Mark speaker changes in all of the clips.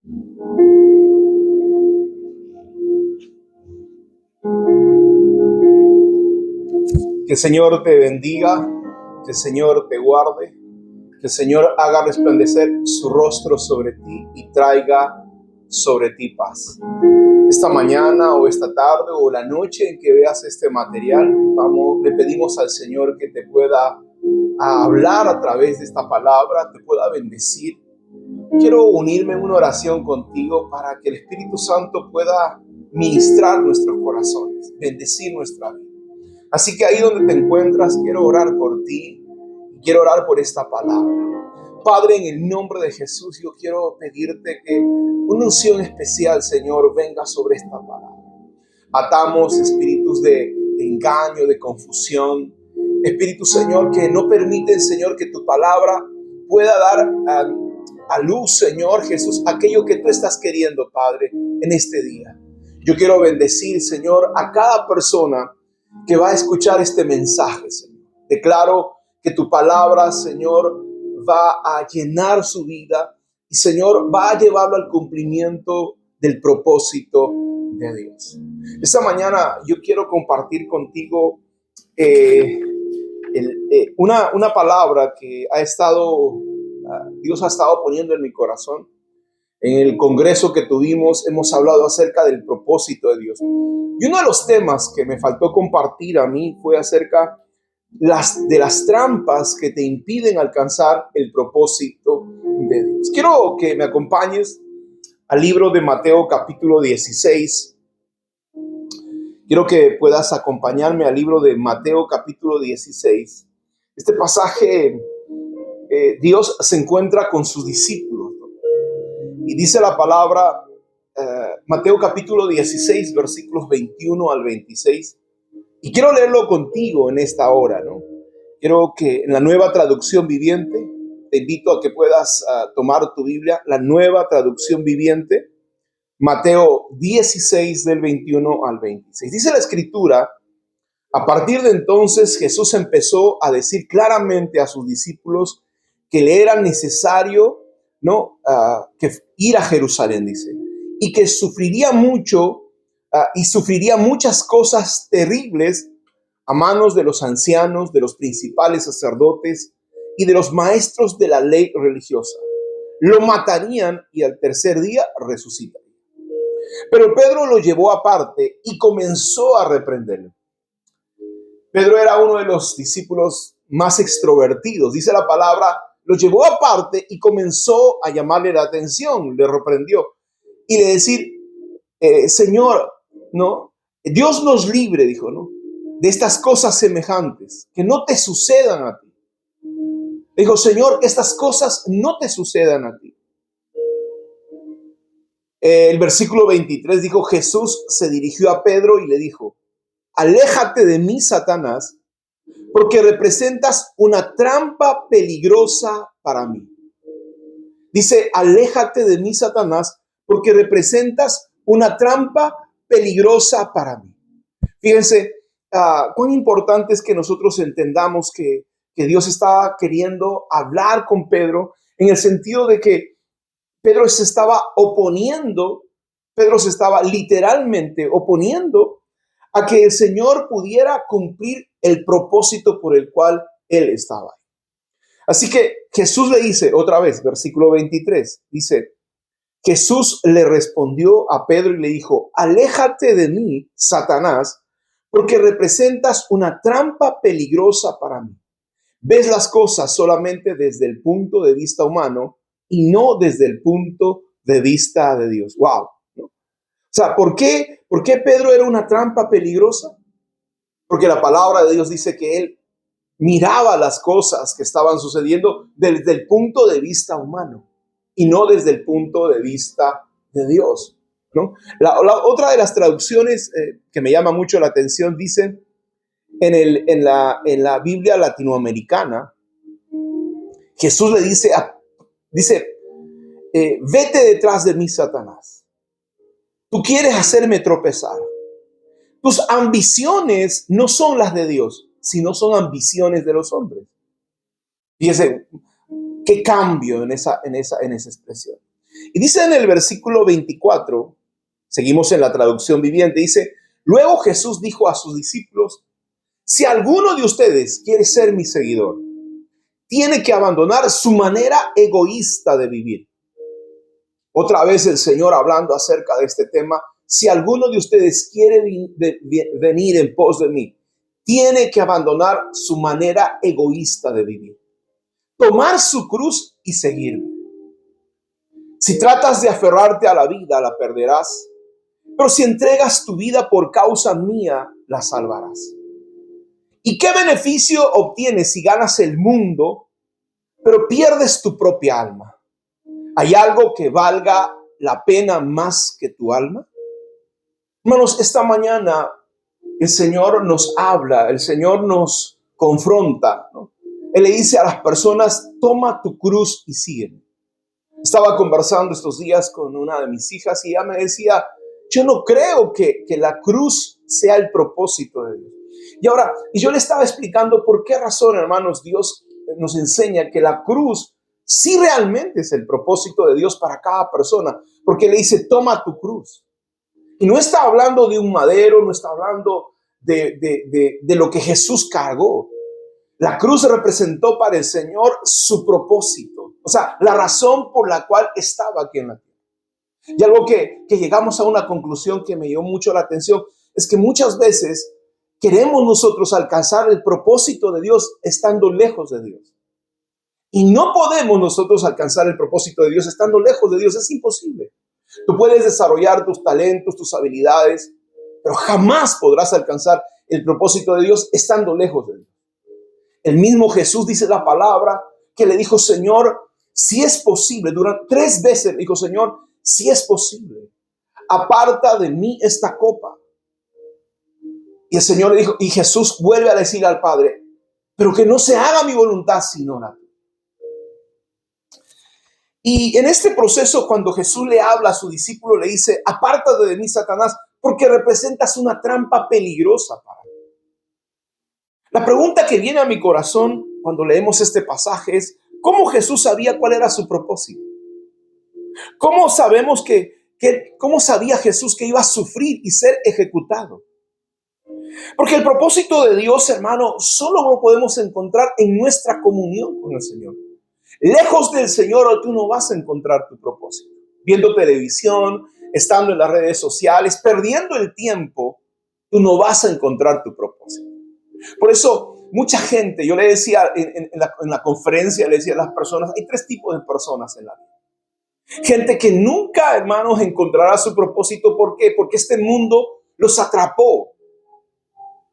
Speaker 1: Que el Señor te bendiga, que el Señor te guarde, que el Señor haga resplandecer su rostro sobre ti y traiga sobre ti paz. Esta mañana o esta tarde o la noche en que veas este material, le pedimos al Señor que te pueda hablar a través de esta palabra, te pueda bendecir. Quiero unirme en una oración contigo para que el Espíritu Santo pueda ministrar nuestros corazones, bendecir nuestra vida. Así que ahí donde te encuentras, quiero orar por ti y quiero orar por esta palabra. Padre, en el nombre de Jesús, yo quiero pedirte que una unción especial, Señor, venga sobre esta palabra. Atamos espíritus de engaño, de confusión. Espíritu, Señor, que no permiten, Señor, que tu palabra pueda dar a luz, Señor Jesús, aquello que tú estás queriendo, Padre, en este día. Yo quiero bendecir, Señor, a cada persona que va a escuchar este mensaje, Señor. Declaro que tu palabra, Señor, va a llenar su vida y, Señor, va a llevarlo al cumplimiento del propósito de Dios. Esta mañana yo quiero compartir contigo una palabra que Dios ha estado poniendo en mi corazón. En el congreso que tuvimos hemos hablado acerca del propósito de Dios. Y uno de los temas que me faltó compartir a mí fue acerca de las trampas que te impiden alcanzar el propósito de Dios. Quiero que me acompañes al libro de Mateo capítulo 16. Quiero que puedas acompañarme al libro de Mateo capítulo 16. Este pasaje, Dios se encuentra con sus discípulos, ¿no? Y dice la palabra, Mateo capítulo 16, versículos 21 al 26. Y quiero leerlo contigo en esta hora, ¿no? Quiero que en la Nueva Traducción Viviente, te invito a que puedas tomar tu Biblia, la Nueva Traducción Viviente, Mateo 16 del 21 al 26. Dice la Escritura: a partir de entonces Jesús empezó a decir claramente a sus discípulos que le era necesario, ¿no? Que ir a Jerusalén, dice, y que sufriría mucho y sufriría muchas cosas terribles a manos de los ancianos, de los principales sacerdotes y de los maestros de la ley religiosa. Lo matarían y al tercer día resucitaría. Pero Pedro lo llevó aparte y comenzó a reprenderlo. Pedro era uno de los discípulos más extrovertidos. Dice la palabra, lo llevó aparte y comenzó a llamarle la atención, le reprendió y le decir, Señor, ¿no? Dios nos libre, dijo, ¿no? De estas cosas semejantes, que no te sucedan a ti. Dijo, Señor, que estas cosas no te sucedan a ti. El versículo 23 dijo, Jesús se dirigió a Pedro y le dijo, aléjate de mí, Satanás, porque representas una trampa peligrosa para mí. Dice, aléjate de mí, Satanás, porque representas una trampa peligrosa para mí. Fíjense cuán importante es que nosotros entendamos que Dios está queriendo hablar con Pedro en el sentido de que Pedro se estaba literalmente oponiendo a que el Señor pudiera cumplir el propósito por el cual él estaba ahí. Así que Jesús le dice otra vez, versículo 23, dice, Jesús le respondió a Pedro y le dijo, aléjate de mí, Satanás, porque representas una trampa peligrosa para mí. Ves las cosas solamente desde el punto de vista humano y no desde el punto de vista de Dios. ¡Wow! ¿No? O sea, ¿por qué Pedro era una trampa peligrosa? Porque la palabra de Dios dice que él miraba las cosas que estaban sucediendo desde el punto de vista humano y no desde el punto de vista de Dios, ¿no? La otra de las traducciones que me llama mucho la atención dice en la Biblia latinoamericana, Jesús le dice, vete detrás de mí, Satanás. Tú quieres hacerme tropezar. Tus ambiciones no son las de Dios, sino son ambiciones de los hombres. Fíjese, qué cambio en esa expresión. Y dice en el versículo 24, seguimos en la traducción viviente, dice, luego Jesús dijo a sus discípulos, si alguno de ustedes quiere ser mi seguidor, tiene que abandonar su manera egoísta de vivir. Otra vez el Señor hablando acerca de este tema, si alguno de ustedes quiere venir en pos de mí, tiene que abandonar su manera egoísta de vivir. Tomar su cruz y seguirme. Si tratas de aferrarte a la vida, la perderás. Pero si entregas tu vida por causa mía, la salvarás. ¿Y qué beneficio obtienes si ganas el mundo, pero pierdes tu propia alma? ¿Hay algo que valga la pena más que tu alma? Hermanos, esta mañana el Señor nos habla, el Señor nos confronta, ¿no? Él le dice a las personas, toma tu cruz y sígueme. Estaba conversando estos días con una de mis hijas y ella me decía, yo no creo que la cruz sea el propósito de Dios. Y yo le estaba explicando por qué razón, hermanos, Dios nos enseña que la cruz sí realmente es el propósito de Dios para cada persona, porque le dice, toma tu cruz. Y no está hablando de un madero, no está hablando de lo que Jesús cargó. La cruz representó para el Señor su propósito, o sea, la razón por la cual estaba aquí en la tierra. Y algo que llegamos a una conclusión que me llamó mucho la atención es que muchas veces queremos nosotros alcanzar el propósito de Dios estando lejos de Dios. Y no podemos nosotros alcanzar el propósito de Dios estando lejos de Dios, es imposible. Tú puedes desarrollar tus talentos, tus habilidades, pero jamás podrás alcanzar el propósito de Dios estando lejos de Dios. El mismo Jesús dice la palabra que le dijo, Señor, si es posible, durante 3 veces le dijo, Señor, si es posible, aparta de mí esta copa. Y el Señor le dijo, y Jesús vuelve a decir al Padre, pero que no se haga mi voluntad sino la tuya. Y en este proceso, cuando Jesús le habla a su discípulo, le dice, apártate de mí, Satanás, porque representas una trampa peligrosa para mí. La pregunta que viene a mi corazón cuando leemos este pasaje es, ¿cómo Jesús sabía cuál era su propósito? ¿Cómo sabemos cómo sabía Jesús que iba a sufrir y ser ejecutado? Porque el propósito de Dios, hermano, solo lo podemos encontrar en nuestra comunión con el Señor. Lejos del Señor, tú no vas a encontrar tu propósito. Viendo televisión, estando en las redes sociales, perdiendo el tiempo, tú no vas a encontrar tu propósito. Por eso, mucha gente, yo le decía en la conferencia, le decía a las personas, hay 3 tipos de personas en la vida. Gente que nunca, hermanos, encontrará su propósito. ¿Por qué? Porque este mundo los atrapó.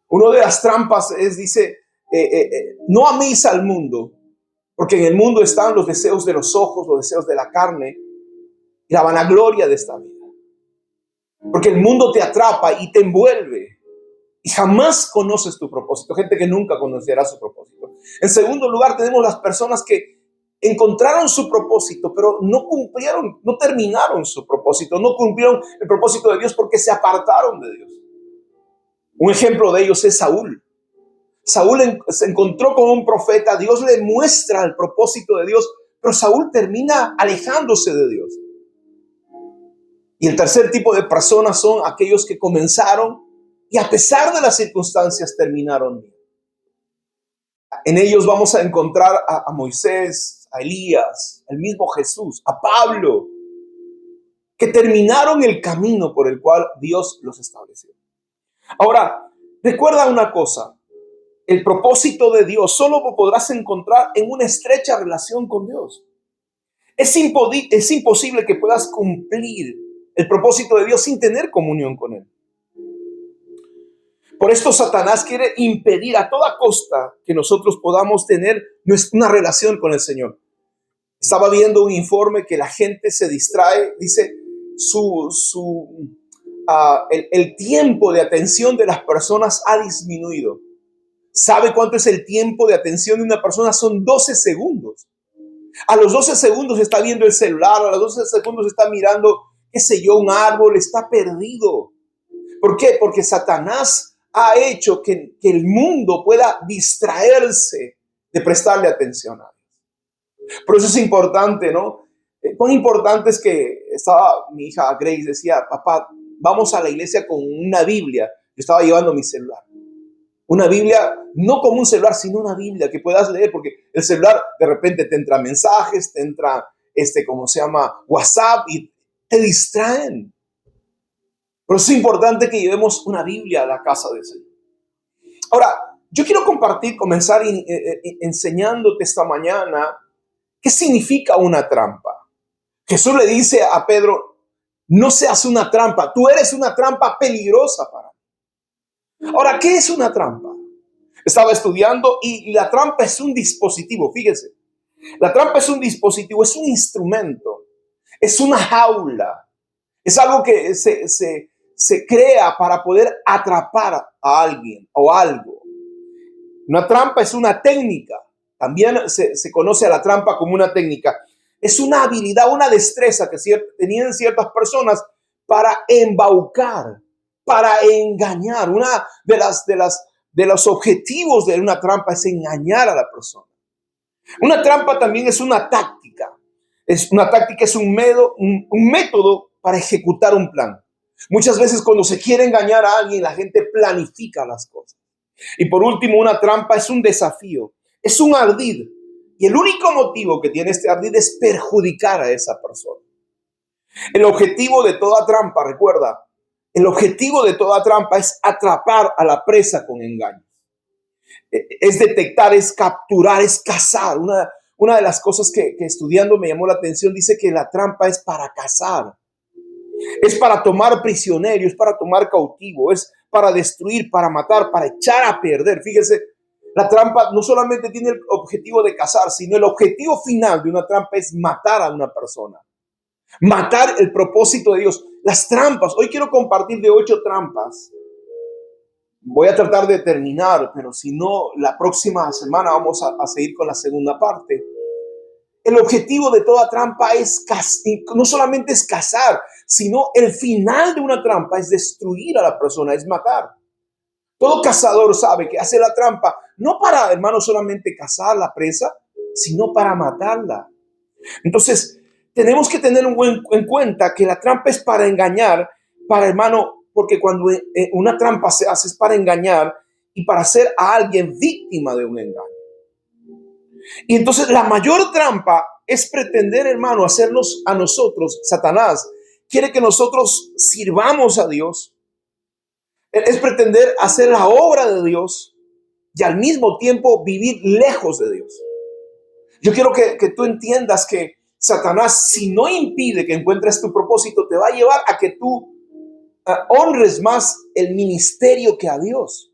Speaker 1: Una de las trampas dice, no améis al mundo, porque en el mundo están los deseos de los ojos, los deseos de la carne y la vanagloria de esta vida. Porque el mundo te atrapa y te envuelve y jamás conoces tu propósito. Gente que nunca conocerá su propósito. En segundo lugar, tenemos las personas que encontraron su propósito, pero no cumplieron, no terminaron su propósito, no cumplieron el propósito de Dios porque se apartaron de Dios. Un ejemplo de ellos es Saúl. Saúl se encontró con un profeta, Dios le muestra el propósito de Dios, pero Saúl termina alejándose de Dios. Y el tercer tipo de personas son aquellos que comenzaron y a pesar de las circunstancias terminaron bien. En ellos vamos a encontrar a Moisés, a Elías, el mismo Jesús, a Pablo, que terminaron el camino por el cual Dios los estableció. Ahora, recuerda una cosa, el propósito de Dios solo lo podrás encontrar en una estrecha relación con Dios. Es imposible que puedas cumplir el propósito de Dios sin tener comunión con Él. Por esto Satanás quiere impedir a toda costa que nosotros podamos tener una relación con el Señor. Estaba viendo un informe que la gente se distrae, dice, el tiempo de atención de las personas ha disminuido. ¿Sabe cuánto es el tiempo de atención de una persona? Son 12 segundos. A los 12 segundos está viendo el celular, a los 12 segundos está mirando, qué sé yo, un árbol, está perdido. ¿Por qué? Porque Satanás ha hecho que el mundo pueda distraerse de prestarle atención a Dios. Por eso es importante, ¿no? Cuán importante es que estaba mi hija Grace, decía, papá, vamos a la iglesia con una Biblia. Yo estaba llevando mi celular. Una Biblia, no como un celular, sino una Biblia que puedas leer, porque el celular de repente te entra mensajes, te entra, ¿cómo se llama? WhatsApp, y te distraen. Por eso es importante que llevemos una Biblia a la casa del Señor. Ahora, yo quiero comenzar enseñándote esta mañana qué significa una trampa. Jesús le dice a Pedro, no seas una trampa, tú eres una trampa peligrosa para mí. Ahora, ¿qué es una trampa? Estaba estudiando y la trampa es un dispositivo, fíjense. La trampa es un dispositivo, es un instrumento, es una jaula, es algo que se crea para poder atrapar a alguien o algo. Una trampa es una técnica, también se conoce a la trampa como una técnica. Es una habilidad, una destreza que tenían ciertas personas para embaucar, para engañar. Una de los objetivos de una trampa es engañar a la persona. Una trampa también es una táctica. Una táctica es un método para ejecutar un plan. Muchas veces cuando se quiere engañar a alguien, la gente planifica las cosas. Y por último, una trampa es un desafío, es un ardid. Y el único motivo que tiene este ardid es perjudicar a esa persona. El objetivo de toda trampa, recuerda, el objetivo de toda trampa es atrapar a la presa con engaños. Es detectar, es capturar, es cazar. Una de las cosas que estudiando me llamó la atención, dice que la trampa es para cazar. Es para tomar prisionero, es para tomar cautivo, es para destruir, para matar, para echar a perder. Fíjese, la trampa no solamente tiene el objetivo de cazar, sino el objetivo final de una trampa es matar a una persona. Matar el propósito de Dios. Las trampas, hoy quiero compartir de 8 trampas. Voy a tratar de terminar, pero si no, la próxima semana vamos a seguir con la segunda parte. El objetivo de toda trampa es no solamente es cazar, sino el final de una trampa es destruir a la persona, es matar. Todo cazador sabe que hace la trampa no para, hermano, solamente cazar la presa, sino para matarla. Entonces, tenemos que tener en cuenta que la trampa es para engañar, para, hermano, porque cuando una trampa se hace es para engañar y para hacer a alguien víctima de un engaño. Y entonces la mayor trampa es pretender, hermano, hacernos a nosotros, Satanás quiere que nosotros sirvamos a Dios, es pretender hacer la obra de Dios y al mismo tiempo vivir lejos de Dios. Yo quiero que tú entiendas que Satanás, si no impide que encuentres tu propósito, te va a llevar a que tú honres más el ministerio que a Dios.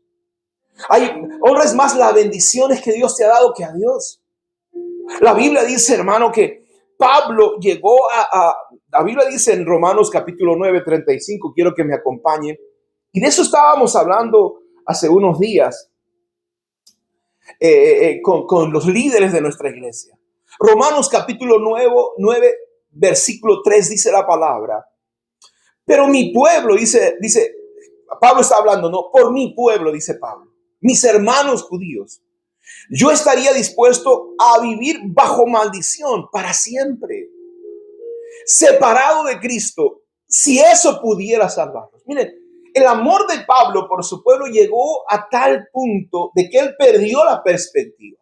Speaker 1: Honres más las bendiciones que Dios te ha dado que a Dios. La Biblia dice, hermano, que Pablo llegó la Biblia dice en Romanos capítulo 9, 35, quiero que me acompañe. Y de eso estábamos hablando hace unos días con los líderes de nuestra iglesia. Romanos capítulo 9, versículo 3 dice la palabra. Pero mi pueblo, dice, Pablo está hablando, no, por mi pueblo, dice Pablo, mis hermanos judíos, yo estaría dispuesto a vivir bajo maldición para siempre, separado de Cristo, si eso pudiera salvarlos. Miren, el amor de Pablo por su pueblo llegó a tal punto de que él perdió la perspectiva.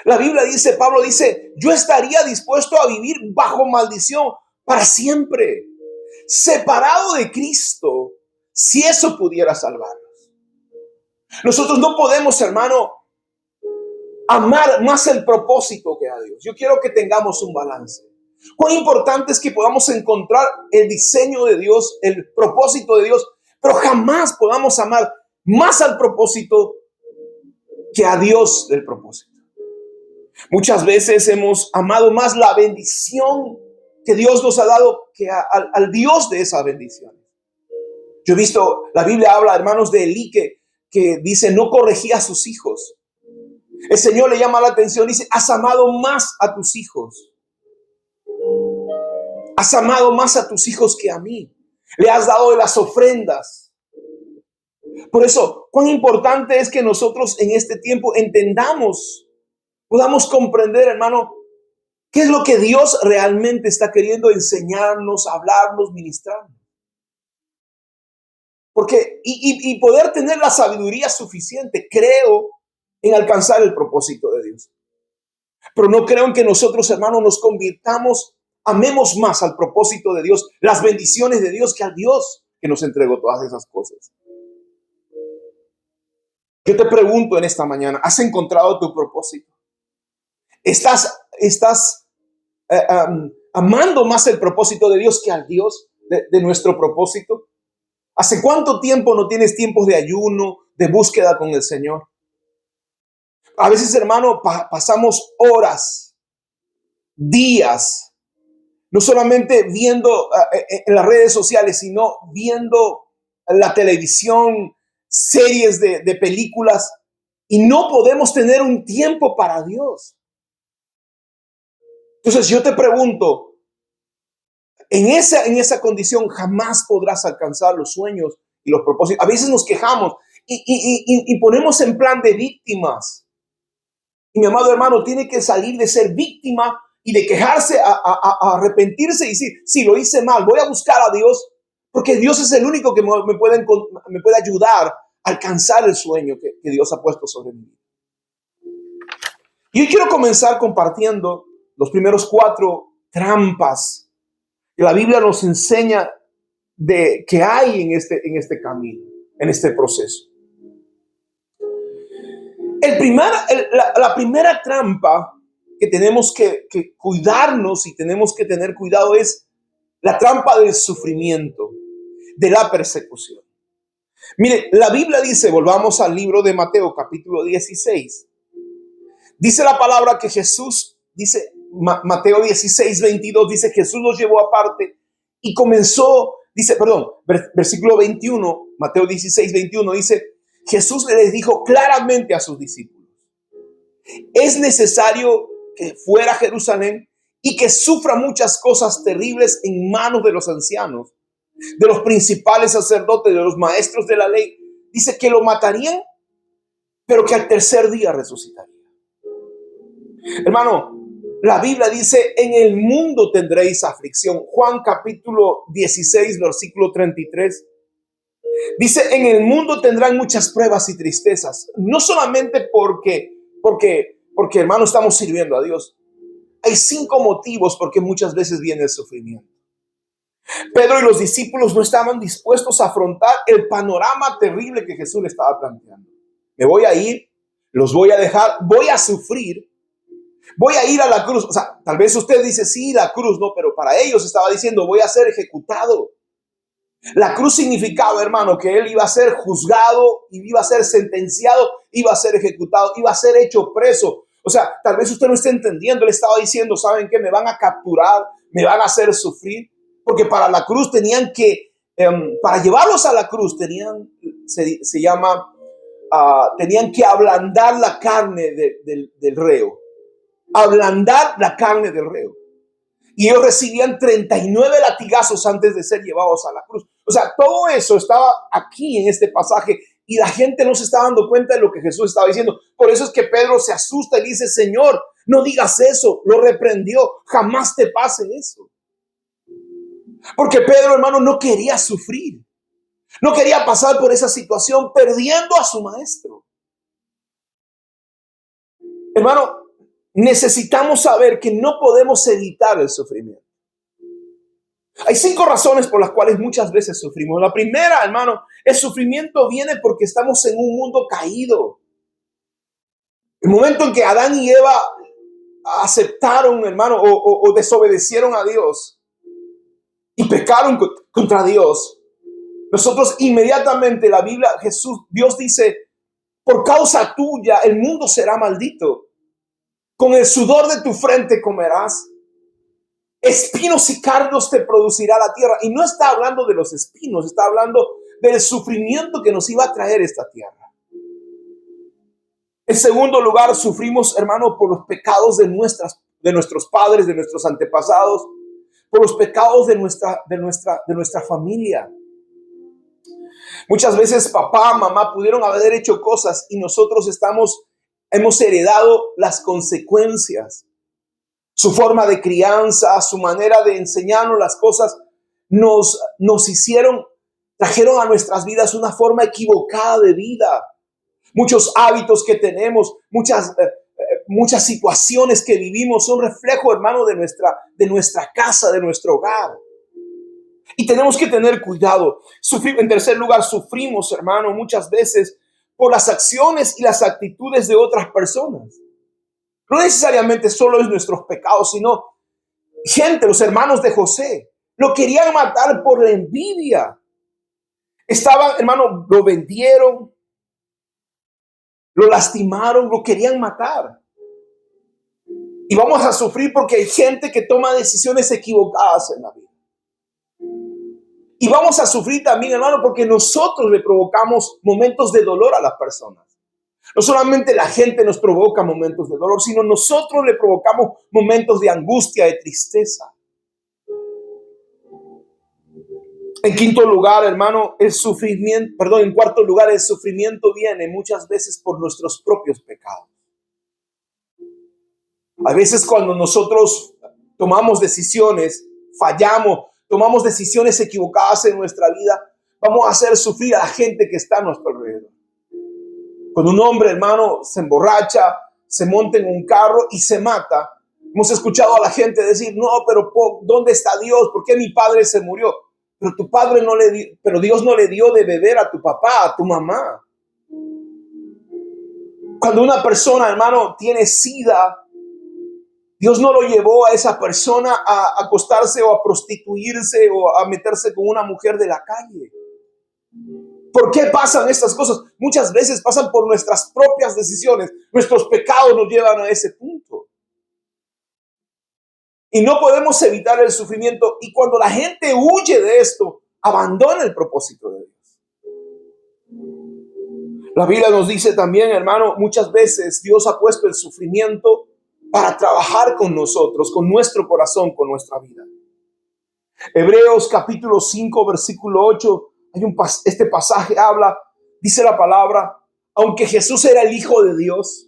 Speaker 1: La Biblia dice, Pablo dice, yo estaría dispuesto a vivir bajo maldición para siempre, separado de Cristo, si eso pudiera salvarlos. Nosotros no podemos, hermano, amar más el propósito que a Dios. Yo quiero que tengamos un balance. Cuán importante es que podamos encontrar el diseño de Dios, el propósito de Dios, pero jamás podamos amar más al propósito que a Dios del propósito. Muchas veces hemos amado más la bendición que Dios nos ha dado que al Dios de esa bendición. Yo he visto, la Biblia habla, hermanos, de Elí que dice, no corregía a sus hijos. El Señor le llama la atención, dice, has amado más a tus hijos. Has amado más a tus hijos que a mí. Le has dado de las ofrendas. Por eso, cuán importante es que nosotros en este tiempo entendamos, podamos comprender, hermano, ¿Qué es lo que Dios realmente está queriendo enseñarnos, hablarnos, ministrarnos? Porque, y poder tener la sabiduría suficiente, creo en alcanzar el propósito de Dios. Pero no creo en que nosotros, hermanos, nos convirtamos, amemos más al propósito de Dios, las bendiciones de Dios, que al Dios que nos entregó todas esas cosas. Yo te pregunto en esta mañana, ¿has encontrado tu propósito? ¿Estás amando más el propósito de Dios que al Dios de nuestro propósito? ¿Hace cuánto tiempo no tienes tiempos de ayuno, de búsqueda con el Señor? A veces, hermano, pasamos horas, días, no solamente viendo en las redes sociales, sino viendo la televisión, series de películas, y no podemos tener un tiempo para Dios. Entonces yo te pregunto, en esa condición jamás podrás alcanzar los sueños y los propósitos. A veces nos quejamos y ponemos en plan de víctimas. Y mi amado hermano tiene que salir de ser víctima y de quejarse a arrepentirse y decir, si lo hice mal, voy a buscar a Dios, porque Dios es el único que me puede ayudar a alcanzar el sueño que Dios ha puesto sobre mí. Y hoy quiero comenzar compartiendo los primeros 4 trampas que la Biblia nos enseña de que hay en este camino, en este proceso. La primera trampa que tenemos que cuidarnos y tenemos que tener cuidado es la trampa del sufrimiento, de la persecución. Mire, la Biblia dice, volvamos al libro de Mateo, capítulo 16. Dice la palabra que Jesús, dice Mateo 16, 22, dice Jesús los llevó aparte y comenzó, versículo 21, Mateo 16, 21, dice, Jesús les dijo claramente a sus discípulos, es necesario que fuera a Jerusalén y que sufra muchas cosas terribles en manos de los ancianos, de los principales sacerdotes, de los maestros de la ley. Dice que lo matarían, pero que al tercer día resucitaría. Hermano, la Biblia dice, en el mundo tendréis aflicción. Juan capítulo 16, versículo 33. Dice, en el mundo tendrán muchas pruebas y tristezas. No solamente porque, hermano, estamos sirviendo a Dios. Hay 5 motivos por qué muchas veces viene el sufrimiento. Pedro y los discípulos no estaban dispuestos a afrontar el panorama terrible que Jesús le estaba planteando. Me voy a ir, los voy a dejar, voy a sufrir, voy a ir a la cruz. O sea, tal vez usted dice, sí, la cruz, no, pero para ellos estaba diciendo, voy a ser ejecutado. La cruz significaba, hermano, que él iba a ser juzgado, iba a ser sentenciado, iba a ser ejecutado, iba a ser hecho preso. O sea, tal vez usted no esté entendiendo. Él estaba diciendo, ¿saben qué? Me van a capturar, me van a hacer sufrir. Porque para la cruz tenían que, para llevarlos a la cruz, tenían que ablandar la carne del reo. Ablandar la carne del reo. Y ellos recibían 39 latigazos antes de ser llevados a la cruz. O sea, todo eso estaba aquí en este pasaje y la gente no se estaba dando cuenta de lo que Jesús estaba diciendo. Por eso es que Pedro se asusta y dice, Señor, no digas eso. Lo reprendió. Jamás te pase eso. Porque Pedro, hermano, no quería sufrir. No quería pasar por esa situación perdiendo a su maestro. Hermano, necesitamos saber que no podemos evitar el sufrimiento. Hay 5 razones por las cuales muchas veces sufrimos. La primera, hermano, el sufrimiento viene porque estamos en un mundo caído. El momento en que Adán y Eva aceptaron, hermano, o desobedecieron a Dios y pecaron contra Dios, nosotros inmediatamente, la Biblia, Dios dice, por causa tuya el mundo será maldito. Con el sudor de tu frente comerás. Espinos y cardos te producirá la tierra. Y no está hablando de los espinos, está hablando del sufrimiento que nos iba a traer esta tierra. En segundo lugar, sufrimos, hermano, por los pecados de nuestros padres, de nuestros antepasados, por los pecados de nuestra familia. Muchas veces papá, mamá pudieron haber hecho cosas y nosotros hemos heredado las consecuencias. Su forma de crianza, su manera de enseñarnos las cosas, trajeron a nuestras vidas una forma equivocada de vida. Muchos hábitos que tenemos, muchas situaciones que vivimos son reflejo, hermano, de nuestra casa, de nuestro hogar. Y tenemos que tener cuidado. En tercer lugar, sufrimos, hermano, muchas veces por las acciones y las actitudes de otras personas. No necesariamente solo es nuestros pecados, sino los hermanos de José, lo querían matar por la envidia. Estaban, hermano, lo vendieron, lo lastimaron, lo querían matar. Y vamos a sufrir porque hay gente que toma decisiones equivocadas en la vida. Y vamos a sufrir también, hermano, porque nosotros le provocamos momentos de dolor a las personas. No solamente la gente nos provoca momentos de dolor, sino nosotros le provocamos momentos de angustia, de tristeza. En cuarto lugar, el sufrimiento viene muchas veces por nuestros propios pecados. A veces cuando nosotros tomamos decisiones, fallamos, tomamos decisiones equivocadas en nuestra vida, vamos a hacer sufrir a la gente que está a nuestro alrededor. Cuando un hombre, hermano, se emborracha, se monta en un carro y se mata, hemos escuchado a la gente decir, no, pero ¿dónde está Dios? ¿Por qué mi padre se murió? Pero Dios no le dio de beber a tu papá, a tu mamá. Cuando una persona, hermano, tiene SIDA, Dios no lo llevó a esa persona a acostarse o a prostituirse o a meterse con una mujer de la calle. ¿Por qué pasan estas cosas? Muchas veces pasan por nuestras propias decisiones. Nuestros pecados nos llevan a ese punto. Y no podemos evitar el sufrimiento. Y cuando la gente huye de esto, abandona el propósito de Dios. La Biblia nos dice también, hermano, muchas veces Dios ha puesto el sufrimiento para trabajar con nosotros, con nuestro corazón, con nuestra vida. Hebreos capítulo 5, versículo 8. Este pasaje dice la palabra, aunque Jesús era el Hijo de Dios,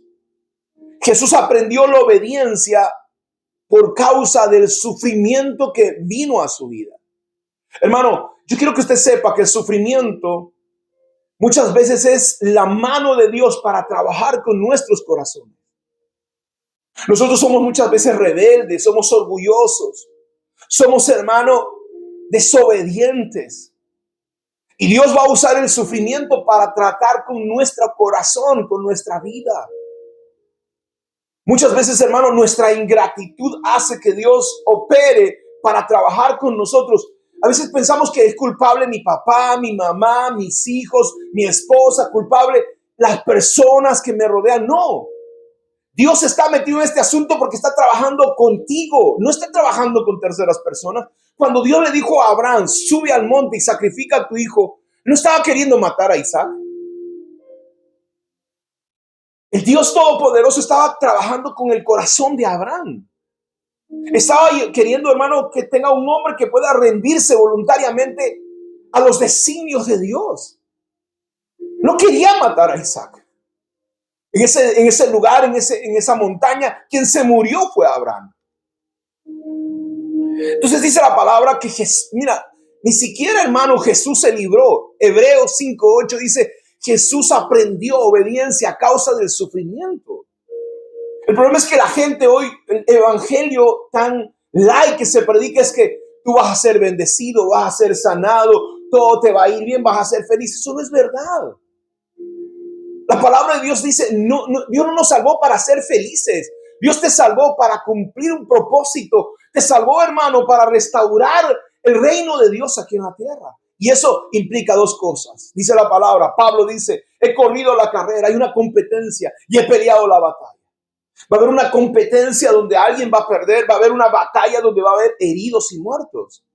Speaker 1: Jesús aprendió la obediencia por causa del sufrimiento que vino a su vida. Hermano, yo quiero que usted sepa que el sufrimiento muchas veces es la mano de Dios para trabajar con nuestros corazones. Nosotros somos muchas veces rebeldes, somos orgullosos, somos, hermano, desobedientes. Y Dios va a usar el sufrimiento para tratar con nuestro corazón, con nuestra vida. Muchas veces, hermano, nuestra ingratitud hace que Dios opere para trabajar con nosotros. A veces pensamos que es culpable mi papá, mi mamá, mis hijos, mi esposa, culpable las personas que me rodean. No. Dios está metido en este asunto porque está trabajando contigo, no está trabajando con terceras personas. Cuando Dios le dijo a Abraham, sube al monte y sacrifica a tu hijo, no estaba queriendo matar a Isaac. El Dios Todopoderoso estaba trabajando con el corazón de Abraham. Estaba queriendo, hermano, que tenga un hombre que pueda rendirse voluntariamente a los designios de Dios. No quería matar a Isaac. En ese lugar, en esa montaña, quien se murió fue Abraham. Entonces dice la palabra que mira, ni siquiera, hermano, Jesús se libró. Hebreos 5:8 dice, Jesús aprendió obediencia a causa del sufrimiento. El problema es que la gente hoy, el evangelio tan light que se predica es que tú vas a ser bendecido, vas a ser sanado, todo te va a ir bien, vas a ser feliz. Eso no es verdad. La palabra de Dios dice, Dios no nos salvó para ser felices. Dios te salvó para cumplir un propósito. Te salvó, hermano, para restaurar el reino de Dios aquí en la tierra. Y eso implica dos cosas. Dice la palabra, Pablo dice, he corrido la carrera, hay una competencia y he peleado la batalla. Va a haber una competencia donde alguien va a perder, va a haber una batalla donde va a haber heridos y muertos.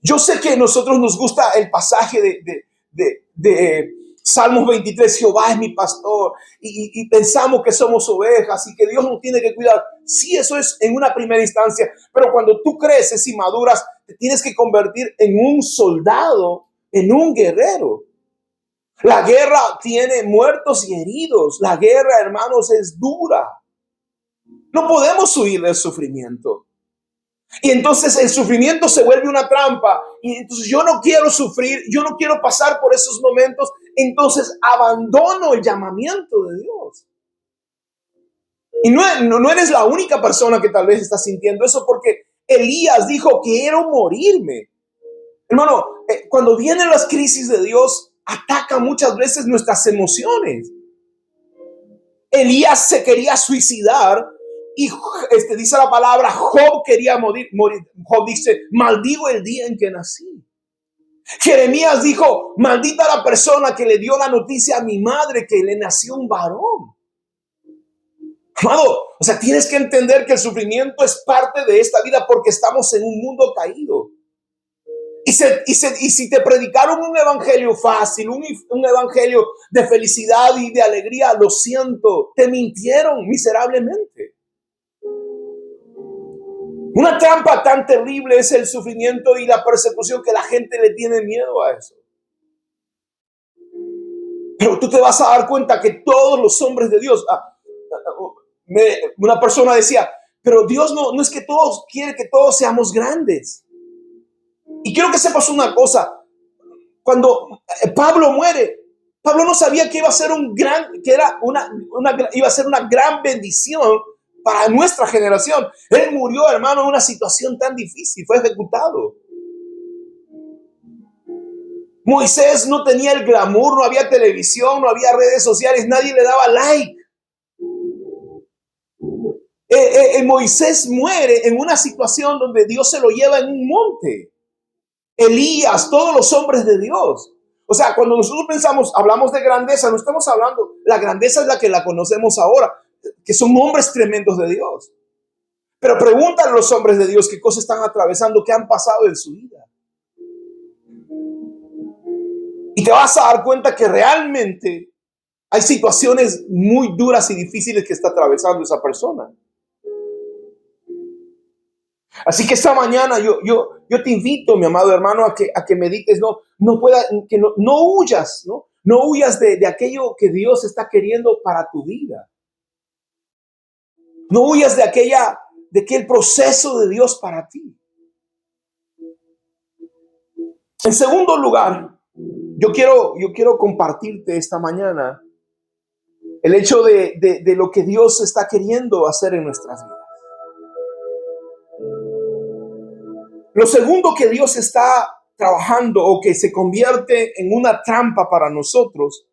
Speaker 1: Yo sé que a nosotros nos gusta el pasaje de Salmos 23, Jehová es mi pastor, y pensamos que somos ovejas y que Dios nos tiene que cuidar. Sí, eso es en una primera instancia, pero cuando tú creces y maduras, te tienes que convertir en un soldado, en un guerrero. La guerra tiene muertos y heridos. La guerra, hermanos, es dura. No podemos huir del sufrimiento. Y entonces el sufrimiento se vuelve una trampa. Y entonces yo no quiero sufrir, yo no quiero pasar por esos momentos. Entonces abandono el llamamiento de Dios. Y no eres la única persona que tal vez está sintiendo eso, porque Elías dijo, quiero morirme. Hermano, cuando vienen las crisis de Dios, atacan muchas veces nuestras emociones. Elías se quería suicidar y dice la palabra, Job quería morir. Job dice, maldigo el día en que nací. Jeremías dijo, maldita la persona que le dio la noticia a mi madre que le nació un varón. Amado, o sea, tienes que entender que el sufrimiento es parte de esta vida porque estamos en un mundo caído. Y si te predicaron un evangelio fácil, un evangelio de felicidad y de alegría, lo siento, te mintieron miserablemente. Una trampa tan terrible es el sufrimiento y la persecución que la gente le tiene miedo a eso. Pero tú te vas a dar cuenta que todos los hombres de Dios, una persona decía, pero Dios no es que todos quiere que todos seamos grandes. Y quiero que sepas una cosa, cuando Pablo muere, Pablo no sabía que iba a ser iba a ser una gran bendición para nuestra generación. Él murió, hermano, en una situación tan difícil, fue ejecutado. Moisés no tenía el glamour, no había televisión, no había redes sociales, nadie le daba like. Moisés muere en una situación donde Dios se lo lleva en un monte. Elías, todos los hombres de Dios. O sea, cuando nosotros hablamos de grandeza, no estamos hablando, la grandeza es la que la conocemos ahora, que son hombres tremendos de Dios. Pero pregúntale a los hombres de Dios qué cosas están atravesando, qué han pasado en su vida. Y te vas a dar cuenta que realmente hay situaciones muy duras y difíciles que está atravesando esa persona. Así que esta mañana yo te invito, mi amado hermano, a que medites, no huyas, no huyas de aquello que Dios está queriendo para tu vida. No huyas de aquel proceso de Dios para ti. En segundo lugar, yo quiero compartirte esta mañana el hecho de lo que Dios está queriendo hacer en nuestras vidas. Lo segundo que Dios está trabajando o que se convierte en una trampa para nosotros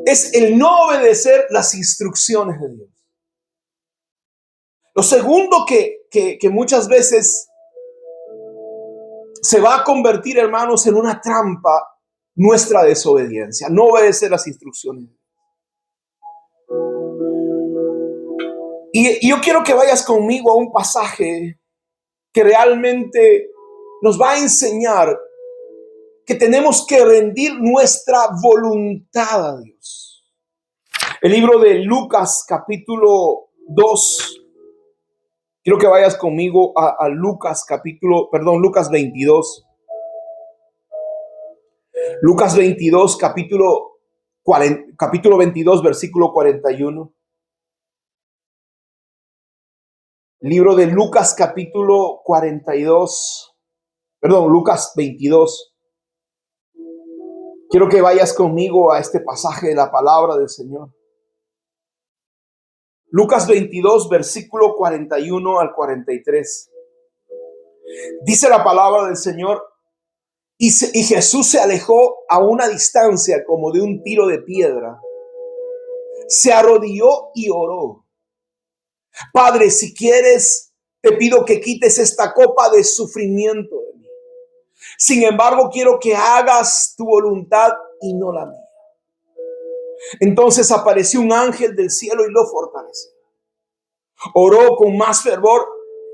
Speaker 1: es el no obedecer las instrucciones de Dios. Lo segundo que muchas veces se va a convertir, hermanos, en una trampa, nuestra desobediencia, no obedecer las instrucciones. Y yo quiero que vayas conmigo a un pasaje que realmente nos va a enseñar que tenemos que rendir nuestra voluntad a Dios. El libro de Lucas, capítulo 2. Quiero que vayas conmigo a Lucas 22. Lucas 22, capítulo 22, versículo 41. Libro de Lucas, capítulo 22. Quiero que vayas conmigo a este pasaje de la palabra del Señor. Lucas 22, versículo 41 al 43. Dice la palabra del Señor, y Jesús se alejó a una distancia como de un tiro de piedra. Se arrodilló y oró. Padre, si quieres, te pido que quites esta copa de sufrimiento de mí. Sin embargo, quiero que hagas tu voluntad y no la mía. Entonces apareció un ángel del cielo y lo fortaleció. Oró con más fervor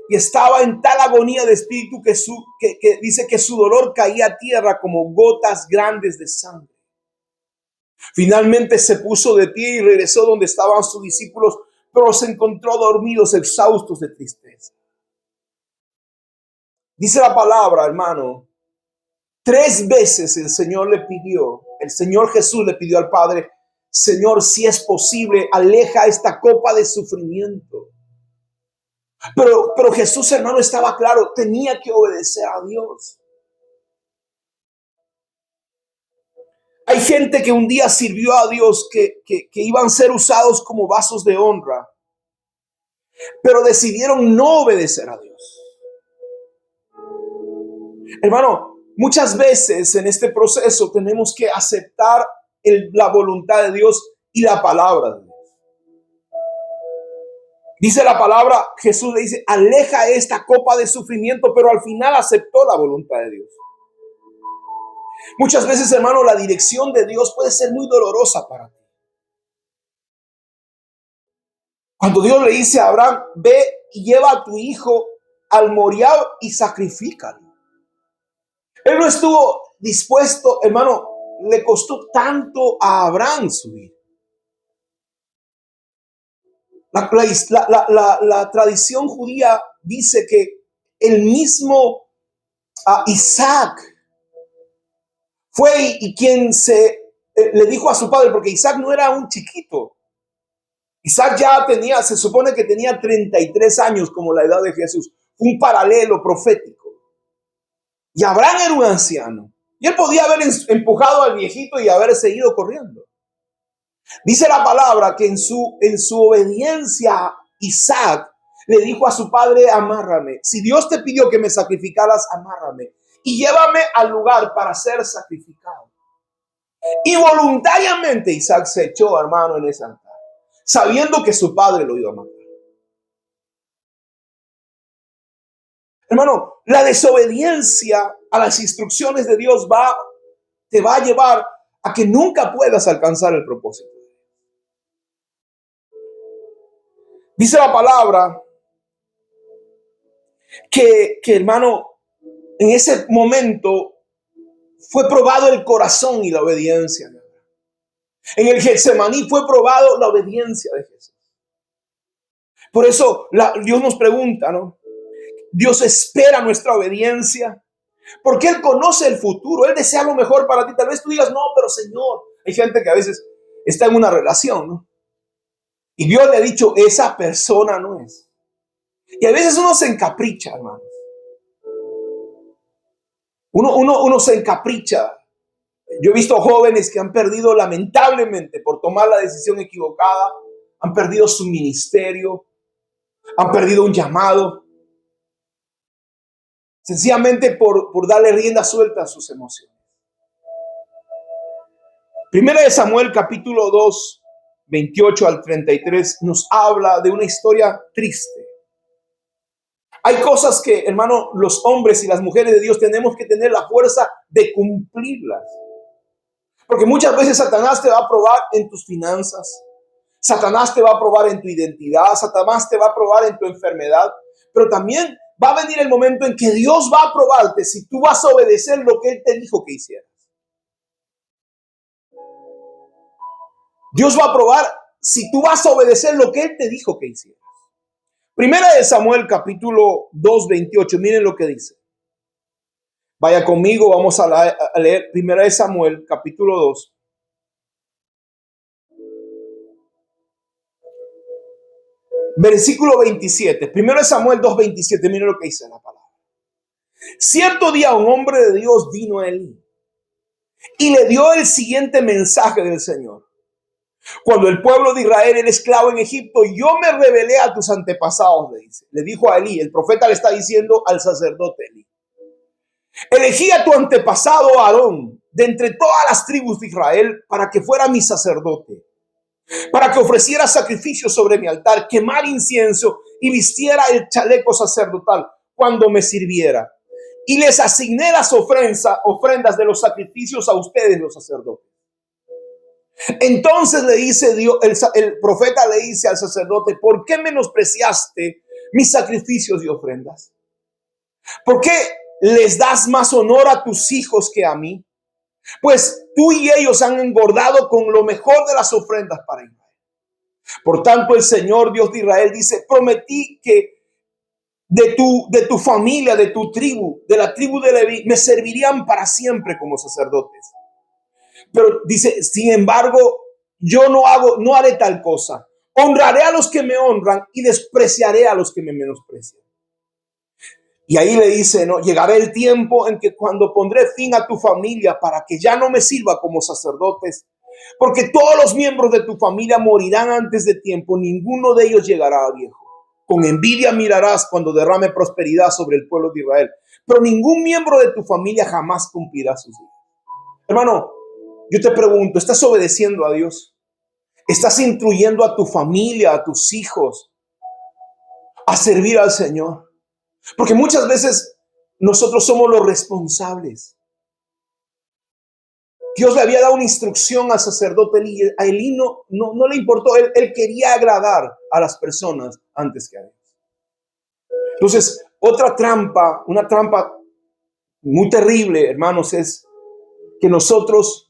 Speaker 1: y estaba en tal agonía de espíritu que dice que su dolor caía a tierra como gotas grandes de sangre. Finalmente se puso de pie y regresó donde estaban sus discípulos, pero se encontró dormidos, exhaustos de tristeza. Dice la palabra, hermano, 3 veces el Señor Jesús le pidió al Padre, Señor, si es posible, aleja esta copa de sufrimiento. Pero Jesús, hermano, estaba claro, tenía que obedecer a Dios. Hay gente que un día sirvió a Dios, que iban a ser usados como vasos de honra, pero decidieron no obedecer a Dios. Hermano, muchas veces en este proceso tenemos que aceptar la voluntad de Dios y la palabra de Dios. Dice la palabra, Jesús le dice, aleja esta copa de sufrimiento, pero al final aceptó la voluntad de Dios. Muchas veces, hermano, la dirección de Dios puede ser muy dolorosa para ti. Cuando Dios le dice a Abraham, ve y lleva a tu hijo al Moriah y sacrifícalo. Él no estuvo dispuesto, hermano, le costó tanto a Abraham subir. La tradición judía dice que el mismo Isaac fue y quien le dijo a su padre, porque Isaac no era un chiquito. Isaac ya tenía, se supone que tenía 33 años como la edad de Jesús. Un paralelo profético. Y Abraham era un anciano. Y él podía haber empujado al viejito y haber seguido corriendo. Dice la palabra que en su obediencia, Isaac le dijo a su padre, amárrame. Si Dios te pidió que me sacrificaras, amárrame. Y llévame al lugar para ser sacrificado. Y voluntariamente Isaac se echó, hermano, en ese altar, sabiendo que su padre lo iba a matar. Hermano, la desobediencia a las instrucciones de Dios te va a llevar a que nunca puedas alcanzar el propósito. Dice la palabra que hermano, en ese momento fue probado el corazón y la obediencia. En el Getsemaní fue probado la obediencia de Jesús. Por eso Dios nos pregunta, ¿no? Dios espera nuestra obediencia, porque Él conoce el futuro, Él desea lo mejor para ti. Tal vez tú digas, no, pero Señor, hay gente que a veces está en una relación, ¿no? Y Dios le ha dicho, esa persona no es. Y a veces uno se encapricha, hermanos. Uno se encapricha. Yo he visto jóvenes que han perdido lamentablemente por tomar la decisión equivocada, han perdido su ministerio, han perdido un llamado, sencillamente por darle rienda suelta a sus emociones. Primera de Samuel, capítulo 2, 28 al 33, nos habla de una historia triste. Hay cosas que, hermano, los hombres y las mujeres de Dios tenemos que tener la fuerza de cumplirlas. Porque muchas veces Satanás te va a probar en tus finanzas. Satanás te va a probar en tu identidad. Satanás te va a probar en tu enfermedad. Pero también va a venir el momento en que Dios va a probarte si tú vas a obedecer lo que Él te dijo que hicieras. Dios va a probar si tú vas a obedecer lo que Él te dijo que hicieras. Primera de Samuel, capítulo 2, 28. Miren lo que dice. Vaya conmigo, vamos a leer Primera de Samuel, capítulo 2. Versículo 27. Primera de Samuel 2, 27. Miren lo que dice la palabra. Cierto día un hombre de Dios vino a Elí y le dio el siguiente mensaje del Señor. Cuando el pueblo de Israel era esclavo en Egipto, yo me rebelé a tus antepasados, le dice. Le dijo a Elí, el profeta le está diciendo al sacerdote Elí. Elegí a tu antepasado Aarón de entre todas las tribus de Israel para que fuera mi sacerdote, para que ofreciera sacrificios sobre mi altar, quemar incienso y vistiera el chaleco sacerdotal cuando me sirviera. Y les asigné las ofrendas de los sacrificios a ustedes, los sacerdotes. Entonces le dice Dios, el profeta le dice al sacerdote, ¿por qué menospreciaste mis sacrificios y ofrendas? ¿Por qué les das más honor a tus hijos que a mí? Pues tú y ellos han engordado con lo mejor de las ofrendas para Israel. Por tanto, el Señor Dios de Israel dice, prometí que de tu familia, de tu tribu, de la tribu de Leví, me servirían para siempre como sacerdotes. Pero dice, sin embargo, yo no haré tal cosa. Honraré a los que me honran y despreciaré a los que me menosprecian. Y ahí le dice, no, llegará el tiempo en que cuando pondré fin a tu familia para que ya no me sirva como sacerdotes, porque todos los miembros de tu familia morirán antes de tiempo, ninguno de ellos llegará a viejo. Con envidia mirarás cuando derrame prosperidad sobre el pueblo de Israel, pero ningún miembro de tu familia jamás cumplirá sus días. Hermano, yo te pregunto, ¿estás obedeciendo a Dios? ¿Estás instruyendo a tu familia, a tus hijos, a servir al Señor? Porque muchas veces nosotros somos los responsables. Dios le había dado una instrucción al sacerdote Elí. A Elí no le importó. Él quería agradar a las personas antes que a Dios. Entonces, otra trampa, una trampa muy terrible, hermanos, es que nosotros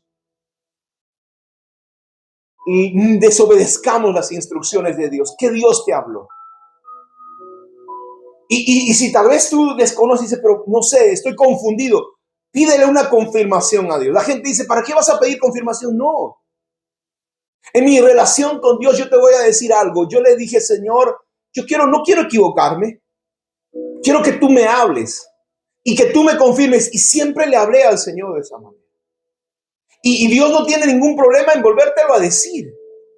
Speaker 1: desobedezcamos las instrucciones de Dios. ¿Qué Dios te habló? Y si tal vez tú desconoces y dices, pero no sé, estoy confundido, pídele una confirmación a Dios. La gente dice, ¿para qué vas a pedir confirmación? No. En mi relación con Dios, yo te voy a decir algo. Yo le dije, Señor, no quiero equivocarme. Quiero que tú me hables y que tú me confirmes. Y siempre le hablé al Señor de esa manera. Y Dios no tiene ningún problema en volvértelo a decir.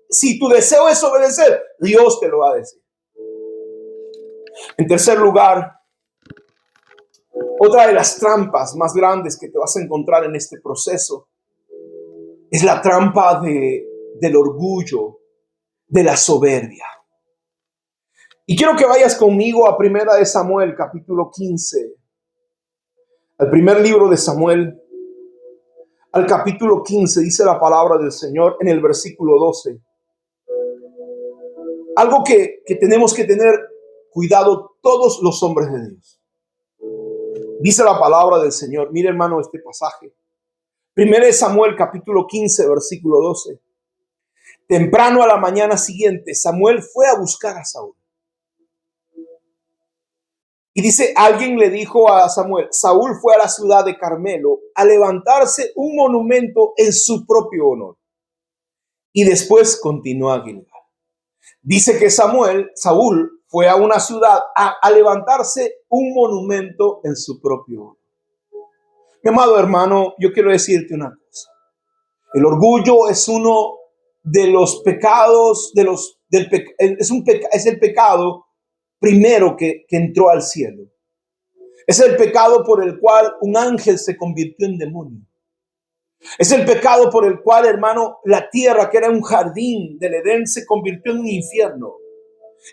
Speaker 1: Si tu deseo es obedecer, Dios te lo va a decir. En tercer lugar, otra de las trampas más grandes que te vas a encontrar en este proceso es la trampa del orgullo, de la soberbia. Y quiero que vayas conmigo a 1 Samuel, capítulo 15. Al primer libro de Samuel, al capítulo 15, dice la palabra del Señor en el versículo 12. Algo que tenemos que tener cuidado todos los hombres de Dios. Dice la palabra del Señor. Mire, hermano, este pasaje. 1 Samuel, capítulo 15, versículo 12. Temprano a la mañana siguiente, Samuel fue a buscar a Saúl. Y dice, alguien le dijo a Samuel, Saúl fue a la ciudad de Carmelo a levantarse un monumento en su propio honor. Y después continuó a Gilgal. Dice que Saúl fue a una ciudad a levantarse un monumento en su propio honor. Mi amado hermano, yo quiero decirte una cosa. El orgullo es uno de los pecados, es el pecado primero que entró al cielo. Es el pecado por el cual un ángel se convirtió en demonio. Es el pecado por el cual, hermano, la tierra, que era un jardín del Edén, se convirtió en un infierno.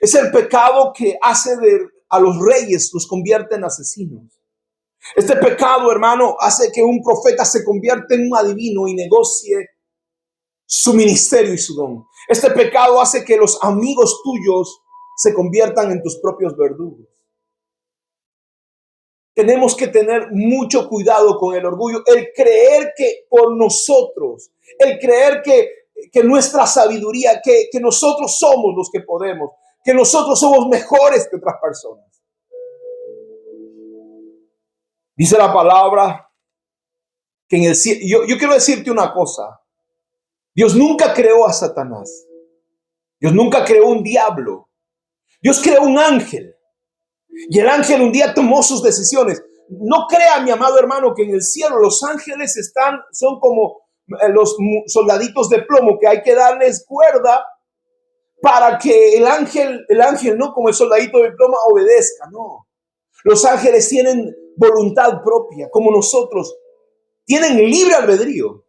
Speaker 1: Es el pecado que hace a los reyes, los convierte en asesinos. Este pecado, hermano, hace que un profeta se convierta en un adivino y negocie su ministerio y su don. Este pecado hace que los amigos tuyos se conviertan en tus propios verdugos. Tenemos que tener mucho cuidado con el orgullo, el creer que por nosotros, el creer que nuestra sabiduría, que nosotros somos los que podemos, que nosotros somos mejores que otras personas. Dice la palabra que en el cielo, yo quiero decirte una cosa, Dios nunca creó a Satanás, Dios nunca creó un diablo, Dios creó un ángel. Y el ángel un día tomó sus decisiones. No crea, mi amado hermano, que en el cielo los ángeles son como los soldaditos de plomo que hay que darles cuerda para que el ángel, no como el soldadito de plomo, obedezca. No. Los ángeles tienen voluntad propia, como nosotros. Tienen libre albedrío.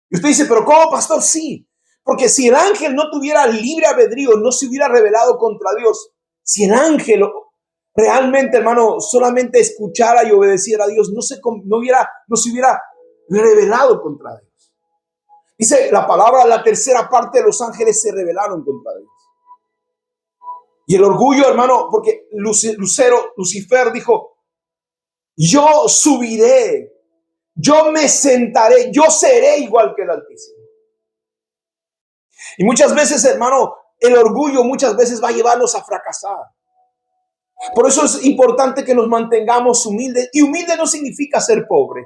Speaker 1: Y usted dice, pero ¿cómo, pastor? Sí. Porque si el ángel no tuviera libre albedrío, no se hubiera rebelado contra Dios. Si el ángel realmente, hermano, solamente escuchara y obedeciera a Dios, no se hubiera rebelado contra Dios. Dice la palabra, la tercera parte de los ángeles se rebelaron contra Dios. Y el orgullo, hermano, porque Lucifer dijo, yo subiré, yo me sentaré, yo seré igual que el Altísimo. Y muchas veces, hermano, el orgullo muchas veces va a llevarnos a fracasar. Por eso es importante que nos mantengamos humildes. Y humilde no significa ser pobre.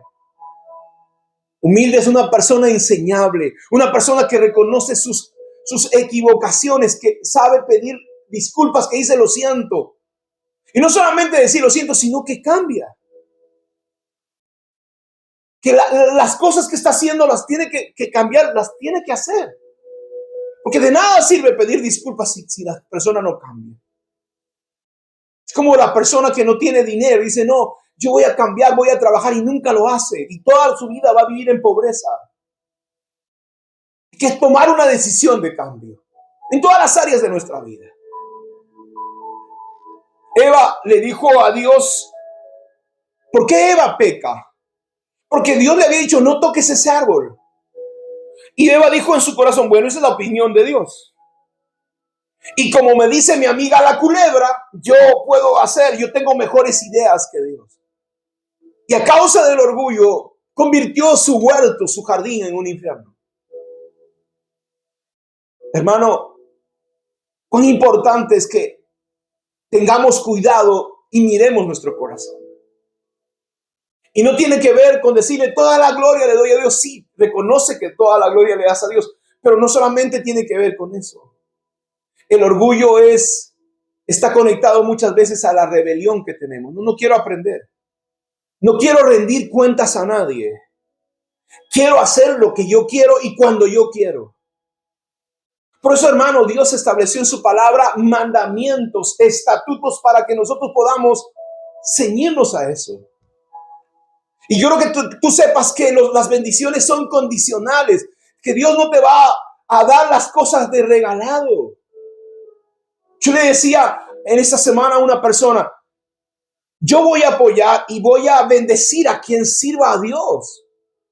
Speaker 1: Humilde es una persona enseñable, una persona que reconoce sus sus equivocaciones, que sabe pedir disculpas, que dice lo siento. Y no solamente decir lo siento, sino que cambia. Que las cosas que está haciendo las tiene que cambiar, las tiene que hacer. Porque de nada sirve pedir disculpas si la persona no cambia. Es como la persona que no tiene dinero y dice, no, yo voy a cambiar, voy a trabajar y nunca lo hace. Y toda su vida va a vivir en pobreza. Hay que tomar una decisión de cambio en todas las áreas de nuestra vida. Eva le dijo a Dios, ¿por qué Eva peca? Porque Dios le había dicho, no toques ese árbol. Y Eva dijo en su corazón, bueno, esa es la opinión de Dios. Y como me dice mi amiga la culebra, yo tengo mejores ideas que Dios. Y a causa del orgullo, convirtió su huerto, su jardín en un infierno. Hermano, cuán importante es que tengamos cuidado y miremos nuestro corazón. Y no tiene que ver con decirle toda la gloria le doy a Dios. Sí, reconoce que toda la gloria le das a Dios, pero no solamente tiene que ver con eso. El orgullo está conectado muchas veces a la rebelión que tenemos. No quiero aprender. No quiero rendir cuentas a nadie. Quiero hacer lo que yo quiero y cuando yo quiero. Por eso, hermano, Dios estableció en su palabra mandamientos, estatutos para que nosotros podamos ceñirnos a eso. Y yo creo que tú sepas que las bendiciones son condicionales, que Dios no te va a dar las cosas de regalado. Yo le decía en esta semana a una persona, yo voy a apoyar y voy a bendecir a quien sirva a Dios.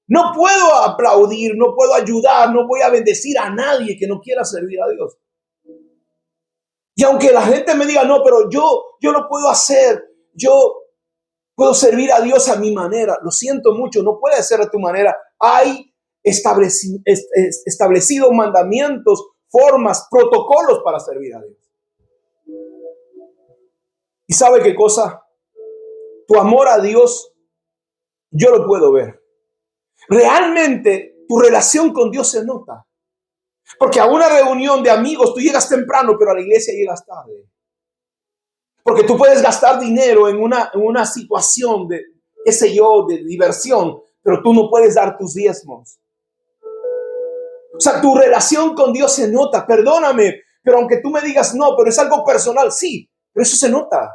Speaker 1: No puedo aplaudir, no puedo ayudar, no voy a bendecir a nadie que no quiera servir a Dios. Y aunque la gente me diga, no, pero yo lo puedo hacer, yo puedo servir a Dios a mi manera. Lo siento mucho, no puede ser a tu manera. Hay establecidos mandamientos, formas, protocolos para servir a Dios. ¿Y sabe qué cosa? Tu amor a Dios, yo lo puedo ver. Realmente tu relación con Dios se nota. Porque a una reunión de amigos tú llegas temprano, pero a la iglesia llegas tarde. Porque tú puedes gastar dinero en una situación de, qué sé yo, de diversión, pero tú no puedes dar tus diezmos. O sea, tu relación con Dios se nota. Perdóname, pero aunque tú me digas no, pero es algo personal, sí, pero eso se nota.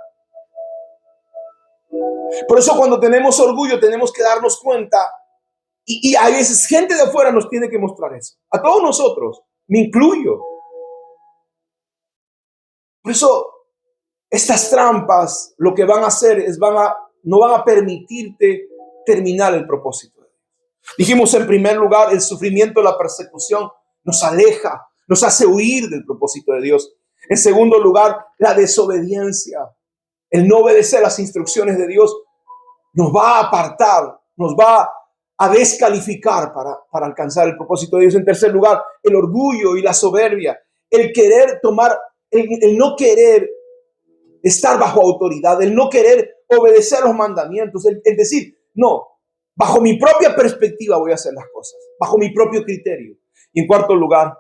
Speaker 1: Por eso cuando tenemos orgullo tenemos que darnos cuenta y a veces gente de afuera nos tiene que mostrar eso. A todos nosotros, me incluyo. Por eso estas trampas lo que van a hacer es no van a permitirte terminar el propósito de Dios. Dijimos en primer lugar, el sufrimiento, la persecución nos aleja, nos hace huir del propósito de Dios. En segundo lugar, la desobediencia, el no obedecer las instrucciones de Dios nos va a apartar, nos va a descalificar para alcanzar el propósito de Dios. En tercer lugar, el orgullo y la soberbia, el querer tomar, el no querer estar bajo autoridad, el no querer obedecer los mandamientos, el decir, no, bajo mi propia perspectiva voy a hacer las cosas, bajo mi propio criterio. Y en cuarto lugar,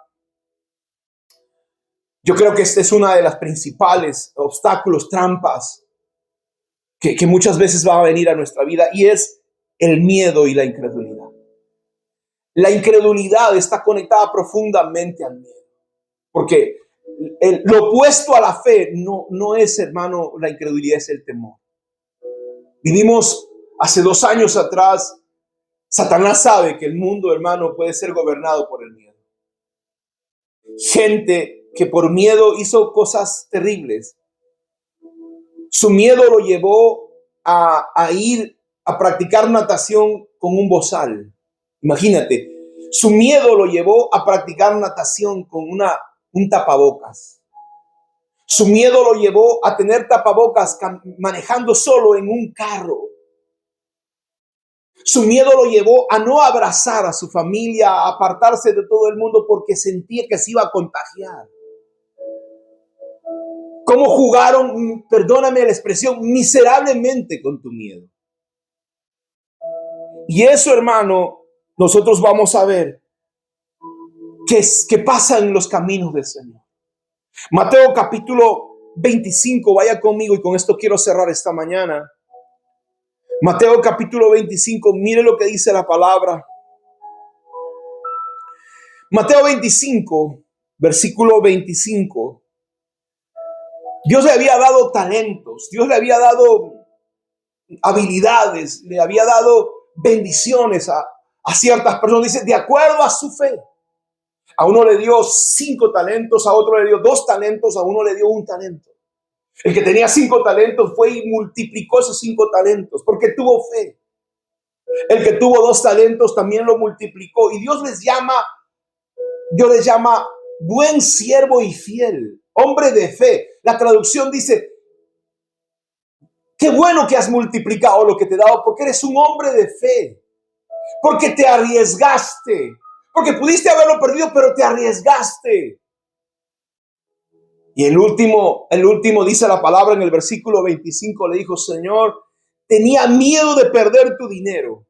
Speaker 1: yo creo que esta es una de las principales obstáculos, trampas que muchas veces va a venir a nuestra vida, y es el miedo y la incredulidad. La incredulidad está conectada profundamente al miedo, porque lo opuesto a la fe no es, hermano, la incredulidad, es el temor. Vivimos hace 2 años atrás, Satanás sabe que el mundo, hermano, puede ser gobernado por el miedo. Gente que por miedo hizo cosas terribles. Su miedo lo llevó a ir a practicar natación con un bozal. Imagínate, su miedo lo llevó a practicar natación con un tapabocas. Su miedo lo llevó a tener tapabocas manejando solo en un carro. Su miedo lo llevó a no abrazar a su familia, a apartarse de todo el mundo porque sentía que se iba a contagiar. ¿Cómo jugaron, perdóname la expresión, miserablemente con tu miedo? Y eso, hermano, nosotros vamos a ver que pasa en los caminos del Señor. Mateo capítulo 25, vaya conmigo y con esto quiero cerrar esta mañana. Mateo capítulo 25, mire lo que dice la palabra. Mateo 25, versículo 25. Dios le había dado talentos, Dios le había dado habilidades, le había dado bendiciones a ciertas personas. Dice, de acuerdo a su fe. A uno le dio 5 talentos, a otro le dio 2 talentos, a uno le dio 1 talento. El que tenía 5 talentos fue y multiplicó esos 5 talentos porque tuvo fe. El que tuvo 2 talentos también lo multiplicó. Y Dios les llama buen siervo y fiel, hombre de fe. La traducción dice, qué bueno que has multiplicado lo que te he dado porque eres un hombre de fe, porque te arriesgaste, porque pudiste haberlo perdido, pero te arriesgaste. Y el último dice la palabra en el versículo 25, le dijo, Señor, tenía miedo de perder tu dinero.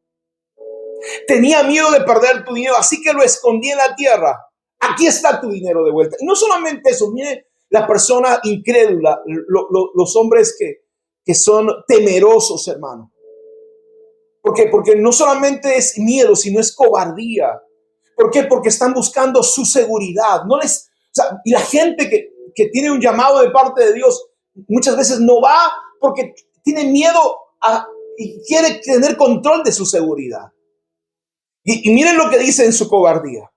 Speaker 1: Tenía miedo de perder tu dinero, así que lo escondí en la tierra. Aquí está tu dinero de vuelta. Y no solamente eso, mire la persona incrédula, los hombres que son temerosos, hermano. Porque no solamente es miedo, sino es cobardía. ¿Por qué? Porque están buscando su seguridad. Y la gente que tiene un llamado de parte de Dios muchas veces no va porque tiene miedo y quiere tener control de su seguridad. Y miren lo que dice en su cobardía.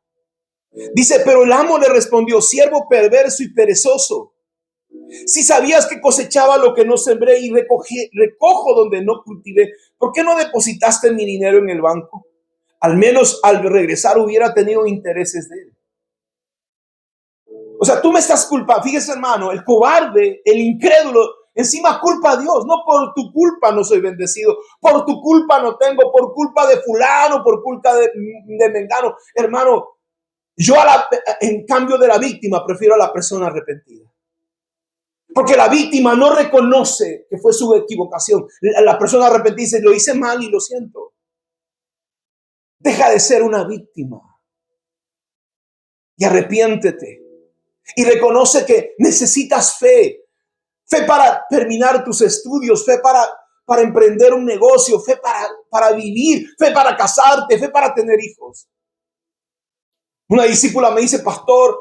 Speaker 1: Dice, pero el amo le respondió, siervo perverso y perezoso. Si sabías que cosechaba lo que no sembré y recojo donde no cultivé, ¿por qué no depositaste mi dinero en el banco? Al menos al regresar hubiera tenido intereses de él. O sea, tú me estás culpando. Fíjese, hermano, el cobarde, el incrédulo, encima culpa a Dios. No, por tu culpa no soy bendecido, por tu culpa no tengo, por culpa de fulano, por culpa de mengano. Hermano, yo en cambio de la víctima prefiero a la persona arrepentida. Porque la víctima no reconoce que fue su equivocación. La persona arrepentida dice, lo hice mal y lo siento. Deja de ser una víctima y arrepiéntete. Y reconoce que necesitas fe. Fe para terminar tus estudios, fe para emprender un negocio, fe para vivir, fe para casarte, fe para tener hijos. Una discípula me dice, pastor,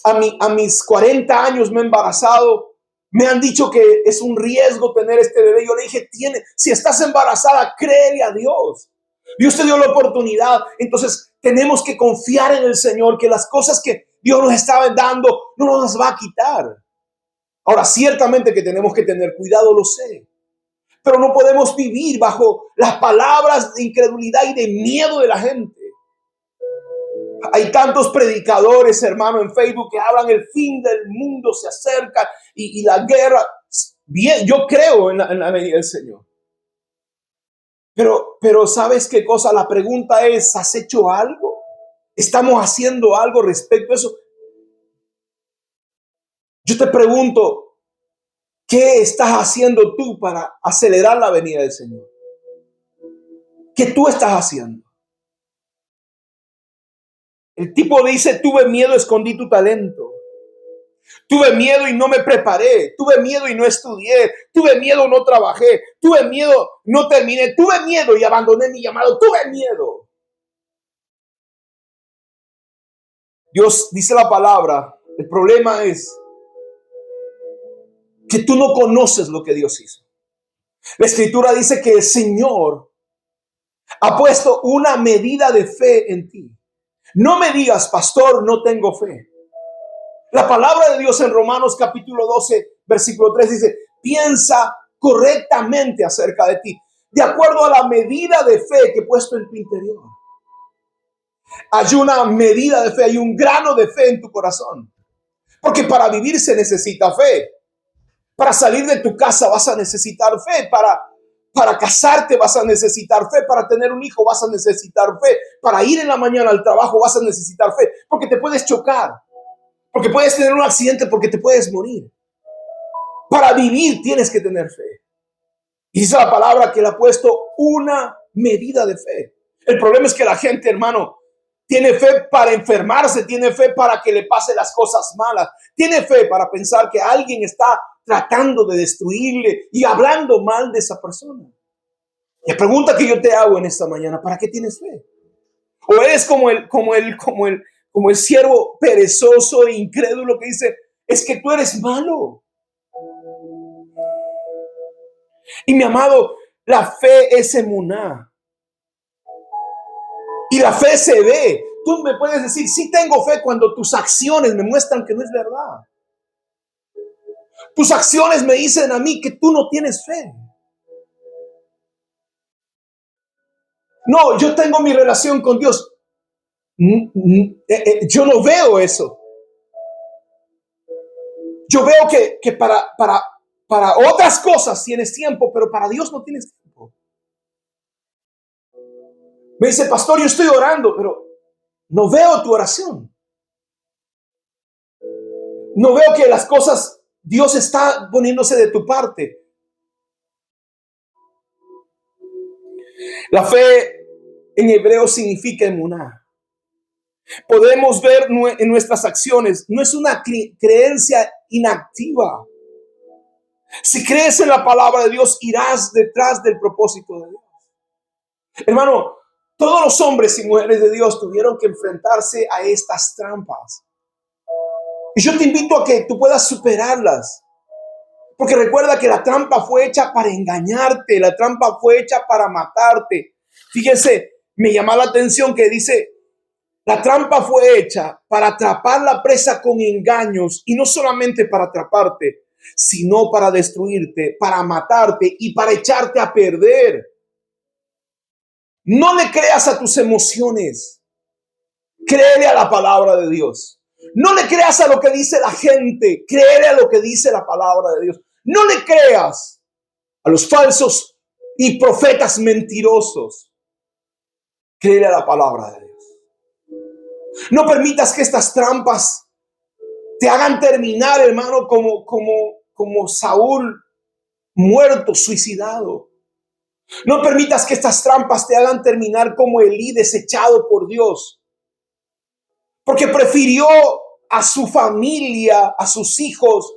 Speaker 1: a mis 40 años me he embarazado. Me han dicho que es un riesgo tener este bebé. Yo le dije, si estás embarazada, créele a Dios. Dios te dio la oportunidad. Entonces tenemos que confiar en el Señor, que las cosas que Dios nos estaba dando no nos las va a quitar. Ahora, ciertamente que tenemos que tener cuidado, lo sé. Pero no podemos vivir bajo las palabras de incredulidad y de miedo de la gente. Hay tantos predicadores, hermano, en Facebook que hablan el fin del mundo se acerca y la guerra. Bien, yo creo en la venida del Señor. Pero ¿sabes qué cosa? La pregunta es, ¿has hecho algo? ¿Estamos haciendo algo respecto a eso? Yo te pregunto, ¿qué estás haciendo tú para acelerar la venida del Señor? ¿Qué tú estás haciendo? El tipo dice, tuve miedo, escondí tu talento. Tuve miedo y no me preparé. Tuve miedo y no estudié. Tuve miedo, no trabajé. Tuve miedo, no terminé. Tuve miedo y abandoné mi llamado. Tuve miedo. Dios dice la palabra. El problema es que tú no conoces lo que Dios hizo. La Escritura dice que el Señor ha puesto una medida de fe en ti. No me digas, pastor, no tengo fe. La palabra de Dios en Romanos capítulo 12, versículo 3 dice, piensa correctamente acerca de ti, de acuerdo a la medida de fe que he puesto en tu interior. Hay una medida de fe, hay un grano de fe en tu corazón. Porque para vivir se necesita fe. Para salir de tu casa vas a necesitar fe. Para casarte vas a necesitar fe. Para tener un hijo vas a necesitar fe. Para ir en la mañana al trabajo vas a necesitar fe. Porque te puedes chocar. Porque puedes tener un accidente, porque te puedes morir. Para vivir tienes que tener fe. Y dice la palabra que le ha puesto una medida de fe. El problema es que la gente, hermano, Tiene fe para enfermarse, tiene fe para que le pase las cosas malas, tiene fe para pensar que alguien está tratando de destruirle y hablando mal de esa persona. La pregunta que yo te hago en esta mañana, ¿para qué tienes fe? ¿O eres como el siervo perezoso e incrédulo que dice, es que tú eres malo? Y mi amado, la fe es emuná. Y la fe se ve. Tú me puedes decir, sí tengo fe cuando tus acciones me muestran que no es verdad. Tus acciones me dicen a mí que tú no tienes fe. No, yo tengo mi relación con Dios. Yo no veo eso. Yo veo que para otras cosas tienes tiempo, pero para Dios no tienes tiempo. Me dice, pastor, yo estoy orando, pero no veo tu oración. No veo que las cosas, Dios está poniéndose de tu parte. La fe en hebreo significa emuná. Podemos ver en nuestras acciones, no es una creencia inactiva. Si crees en la palabra de Dios, irás detrás del propósito de Dios. Hermano, todos los hombres y mujeres de Dios tuvieron que enfrentarse a estas trampas. Y yo te invito a que tú puedas superarlas. Porque recuerda que la trampa fue hecha para engañarte, la trampa fue hecha para matarte. Fíjense, me llama la atención que dice, la trampa fue hecha para atrapar la presa con engaños y no solamente para atraparte, sino para destruirte, para matarte y para echarte a perder. No le creas a tus emociones. Créele a la palabra de Dios. No le creas a lo que dice la gente. Créele a lo que dice la palabra de Dios. No le creas a los falsos y profetas mentirosos. Créele a la palabra de Dios. No permitas que estas trampas te hagan terminar, hermano, como Saúl, muerto, suicidado. No permitas que estas trampas te hagan terminar como Elí, desechado por Dios. Porque prefirió a su familia, a sus hijos,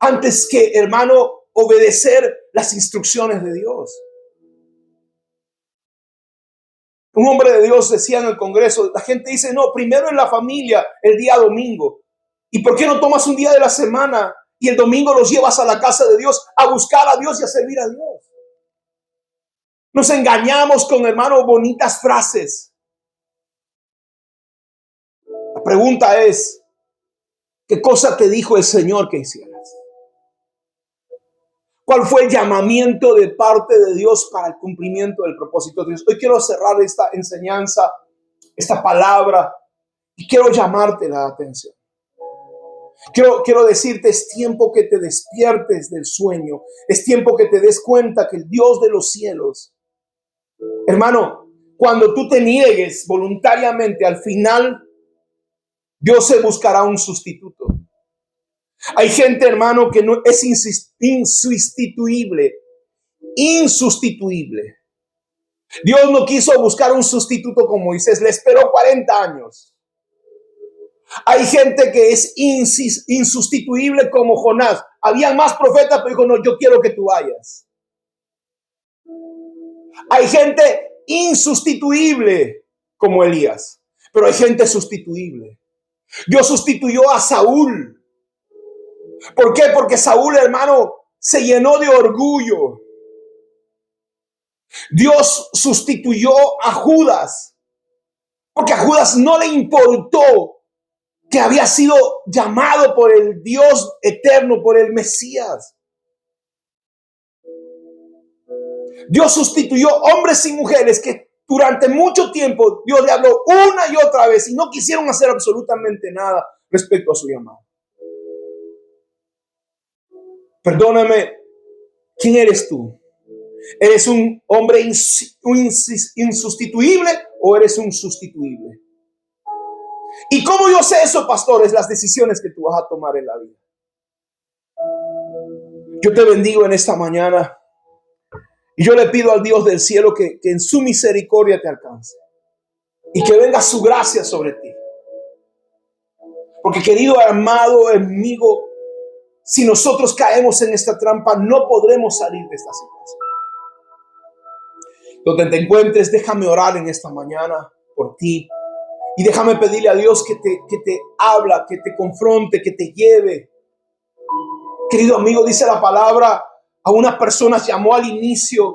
Speaker 1: antes que, hermano, obedecer las instrucciones de Dios. Un hombre de Dios decía en el Congreso, la gente dice, no, primero en la familia, el día domingo. ¿Y por qué no tomas un día de la semana y el domingo los llevas a la casa de Dios, a buscar a Dios y a servir a Dios? Nos engañamos con, hermano, bonitas frases. La pregunta es, ¿qué cosa te dijo el Señor que hicieras? ¿Cuál fue el llamamiento de parte de Dios para el cumplimiento del propósito de Dios? Hoy quiero cerrar esta enseñanza, esta palabra, y quiero llamarte la atención. Quiero decirte, es tiempo que te despiertes del sueño. Es tiempo que te des cuenta que el Dios de los cielos, hermano, cuando tú te niegues voluntariamente, al final, Dios se buscará un sustituto. Hay gente, hermano, que no es insustituible. Insustituible. Dios no quiso buscar un sustituto como Moisés, le esperó 40 años. Hay gente que es insustituible como Jonás. Había más profetas, pero dijo, no, yo quiero que tú vayas. Hay gente insustituible como Elías, pero hay gente sustituible. Dios sustituyó a Saúl. ¿Por qué? Porque Saúl, hermano, se llenó de orgullo. Dios sustituyó a Judas, porque a Judas no le importó que había sido llamado por el Dios eterno, por el Mesías. Dios sustituyó hombres y mujeres que durante mucho tiempo Dios le habló una y otra vez y no quisieron hacer absolutamente nada respecto a su llamado. Perdóname, ¿quién eres tú? ¿Eres un hombre insustituible o eres un sustituible? ¿Y cómo yo sé eso, pastores? Las decisiones que tú vas a tomar en la vida. Yo te bendigo en esta mañana y yo le pido al Dios del cielo que en su misericordia te alcance. y que venga su gracia sobre ti. Porque, querido amado amigo, si nosotros caemos en esta trampa, no podremos salir de esta situación. Donde te encuentres, déjame orar en esta mañana por ti. Y déjame pedirle a Dios que te habla, que te confronte, que te lleve. Querido amigo, dice la palabra, a unas personas llamó al inicio,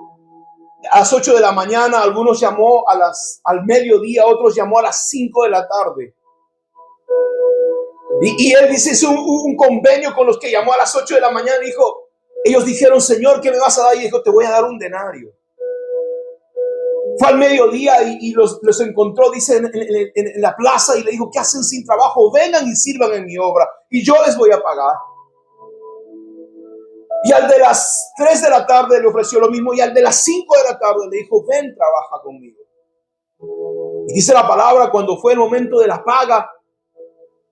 Speaker 1: a las 8 de la mañana, algunos llamó al mediodía, otros llamó a las 5 de la tarde. Y él dice, hizo un convenio con los que llamó a las 8 de la mañana. Dijo, ellos dijeron, Señor, ¿qué me vas a dar? Y dijo, te voy a dar un denario. Fue al mediodía y los encontró, dice, en la plaza y le dijo, ¿qué hacen sin trabajo? Vengan y sirvan en mi obra y yo les voy a pagar. Y al de las 3 de la tarde le ofreció lo mismo y al de las 5 de la tarde le dijo, ven, trabaja conmigo. Y dice la palabra, cuando fue el momento de la paga,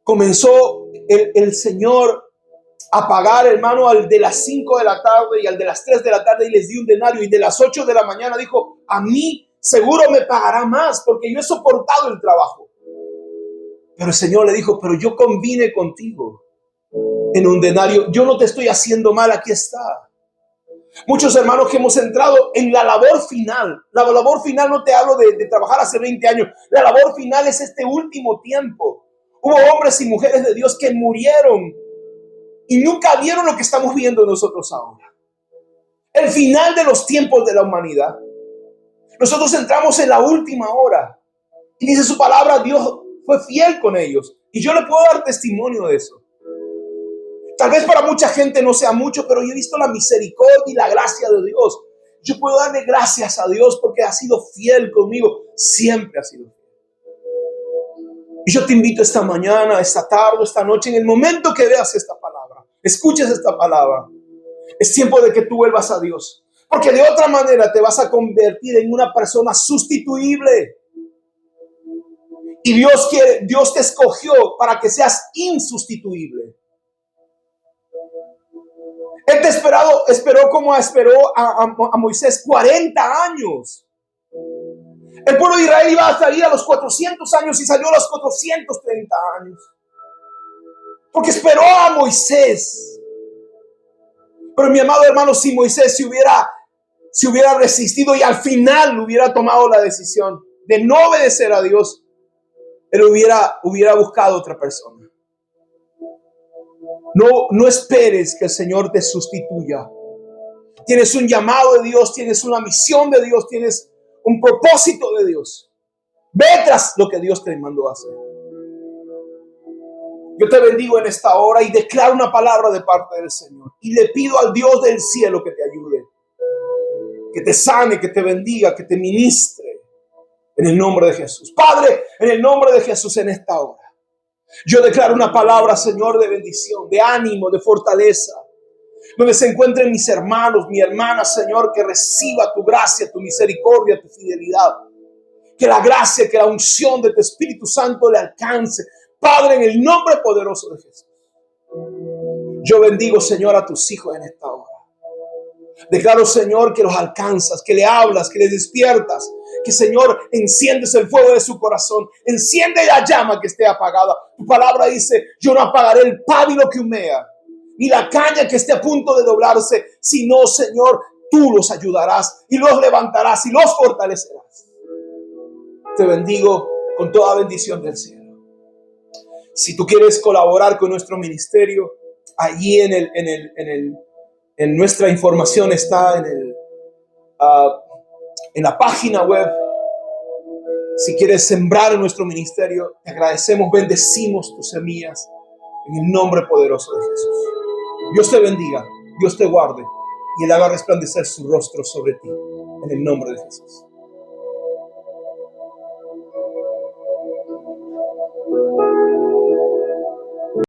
Speaker 1: comenzó el Señor a pagar, hermano, al de las 5 de la tarde y al de las 3 de la tarde y les di un denario. Y de las 8 de la mañana dijo, a mí seguro me pagará más porque yo he soportado el trabajo. Pero el Señor le dijo, pero yo convine contigo en un denario. Yo no te estoy haciendo mal, aquí está. Muchos hermanos que hemos entrado en la labor final. La labor final no te hablo de trabajar hace 20 años. La labor final es este último tiempo. Hubo hombres y mujeres de Dios que murieron y nunca vieron lo que estamos viendo nosotros ahora. El final de los tiempos de la humanidad. Nosotros entramos en la última hora. Y dice su palabra, Dios fue fiel con ellos. Y yo le puedo dar testimonio de eso. Tal vez para mucha gente no sea mucho, pero yo he visto la misericordia y la gracia de Dios. Yo puedo darle gracias a Dios porque ha sido fiel conmigo. Siempre ha sido fiel. Y yo te invito esta mañana, esta tarde, esta noche, en el momento que veas esta palabra, escuches esta palabra. Es tiempo de que tú vuelvas a Dios. Porque de otra manera te vas a convertir en una persona sustituible. Y Dios te escogió para que seas insustituible. Él te esperó como esperó a Moisés 40 años. El pueblo de Israel iba a salir a los 400 años y salió a los 430 años. Porque esperó a Moisés. Pero mi amado hermano, si Moisés se hubiera resistido y al final hubiera tomado la decisión de no obedecer a Dios, él hubiera buscado otra persona. No esperes que el Señor te sustituya. Tienes un llamado de Dios, tienes una misión de Dios, tienes un propósito de Dios. Ve tras lo que Dios te mandó a hacer. Yo te bendigo en esta hora y declaro una palabra de parte del Señor. Y le pido al Dios del cielo que te ayude, que te sane, que te bendiga, que te ministre. En el nombre de Jesús. Padre, en el nombre de Jesús en esta hora. Yo declaro una palabra, Señor, de bendición, de ánimo, de fortaleza. Donde se encuentren mis hermanos, mi hermana, Señor, que reciba tu gracia, tu misericordia, tu fidelidad. Que la gracia, que la unción de tu Espíritu Santo le alcance. Padre, en el nombre poderoso de Jesús. Yo bendigo, Señor, a tus hijos en esta hora. Declaro, Señor, que los alcanzas, que le hablas, que les despiertas. Que, Señor, enciendes el fuego de su corazón. Enciende la llama que esté apagada. Tu palabra dice, yo no apagaré el pábilo que humea, ni la caña que esté a punto de doblarse, sino, Señor, tú los ayudarás y los levantarás y los fortalecerás. Te bendigo con toda bendición del cielo. Si tú quieres colaborar con nuestro ministerio, allí en nuestra información está en la página web. Si quieres sembrar en nuestro ministerio, te agradecemos, bendecimos tus semillas en el nombre poderoso de Jesús. Dios te bendiga, Dios te guarde y Él haga resplandecer su rostro sobre ti en el nombre de Jesús.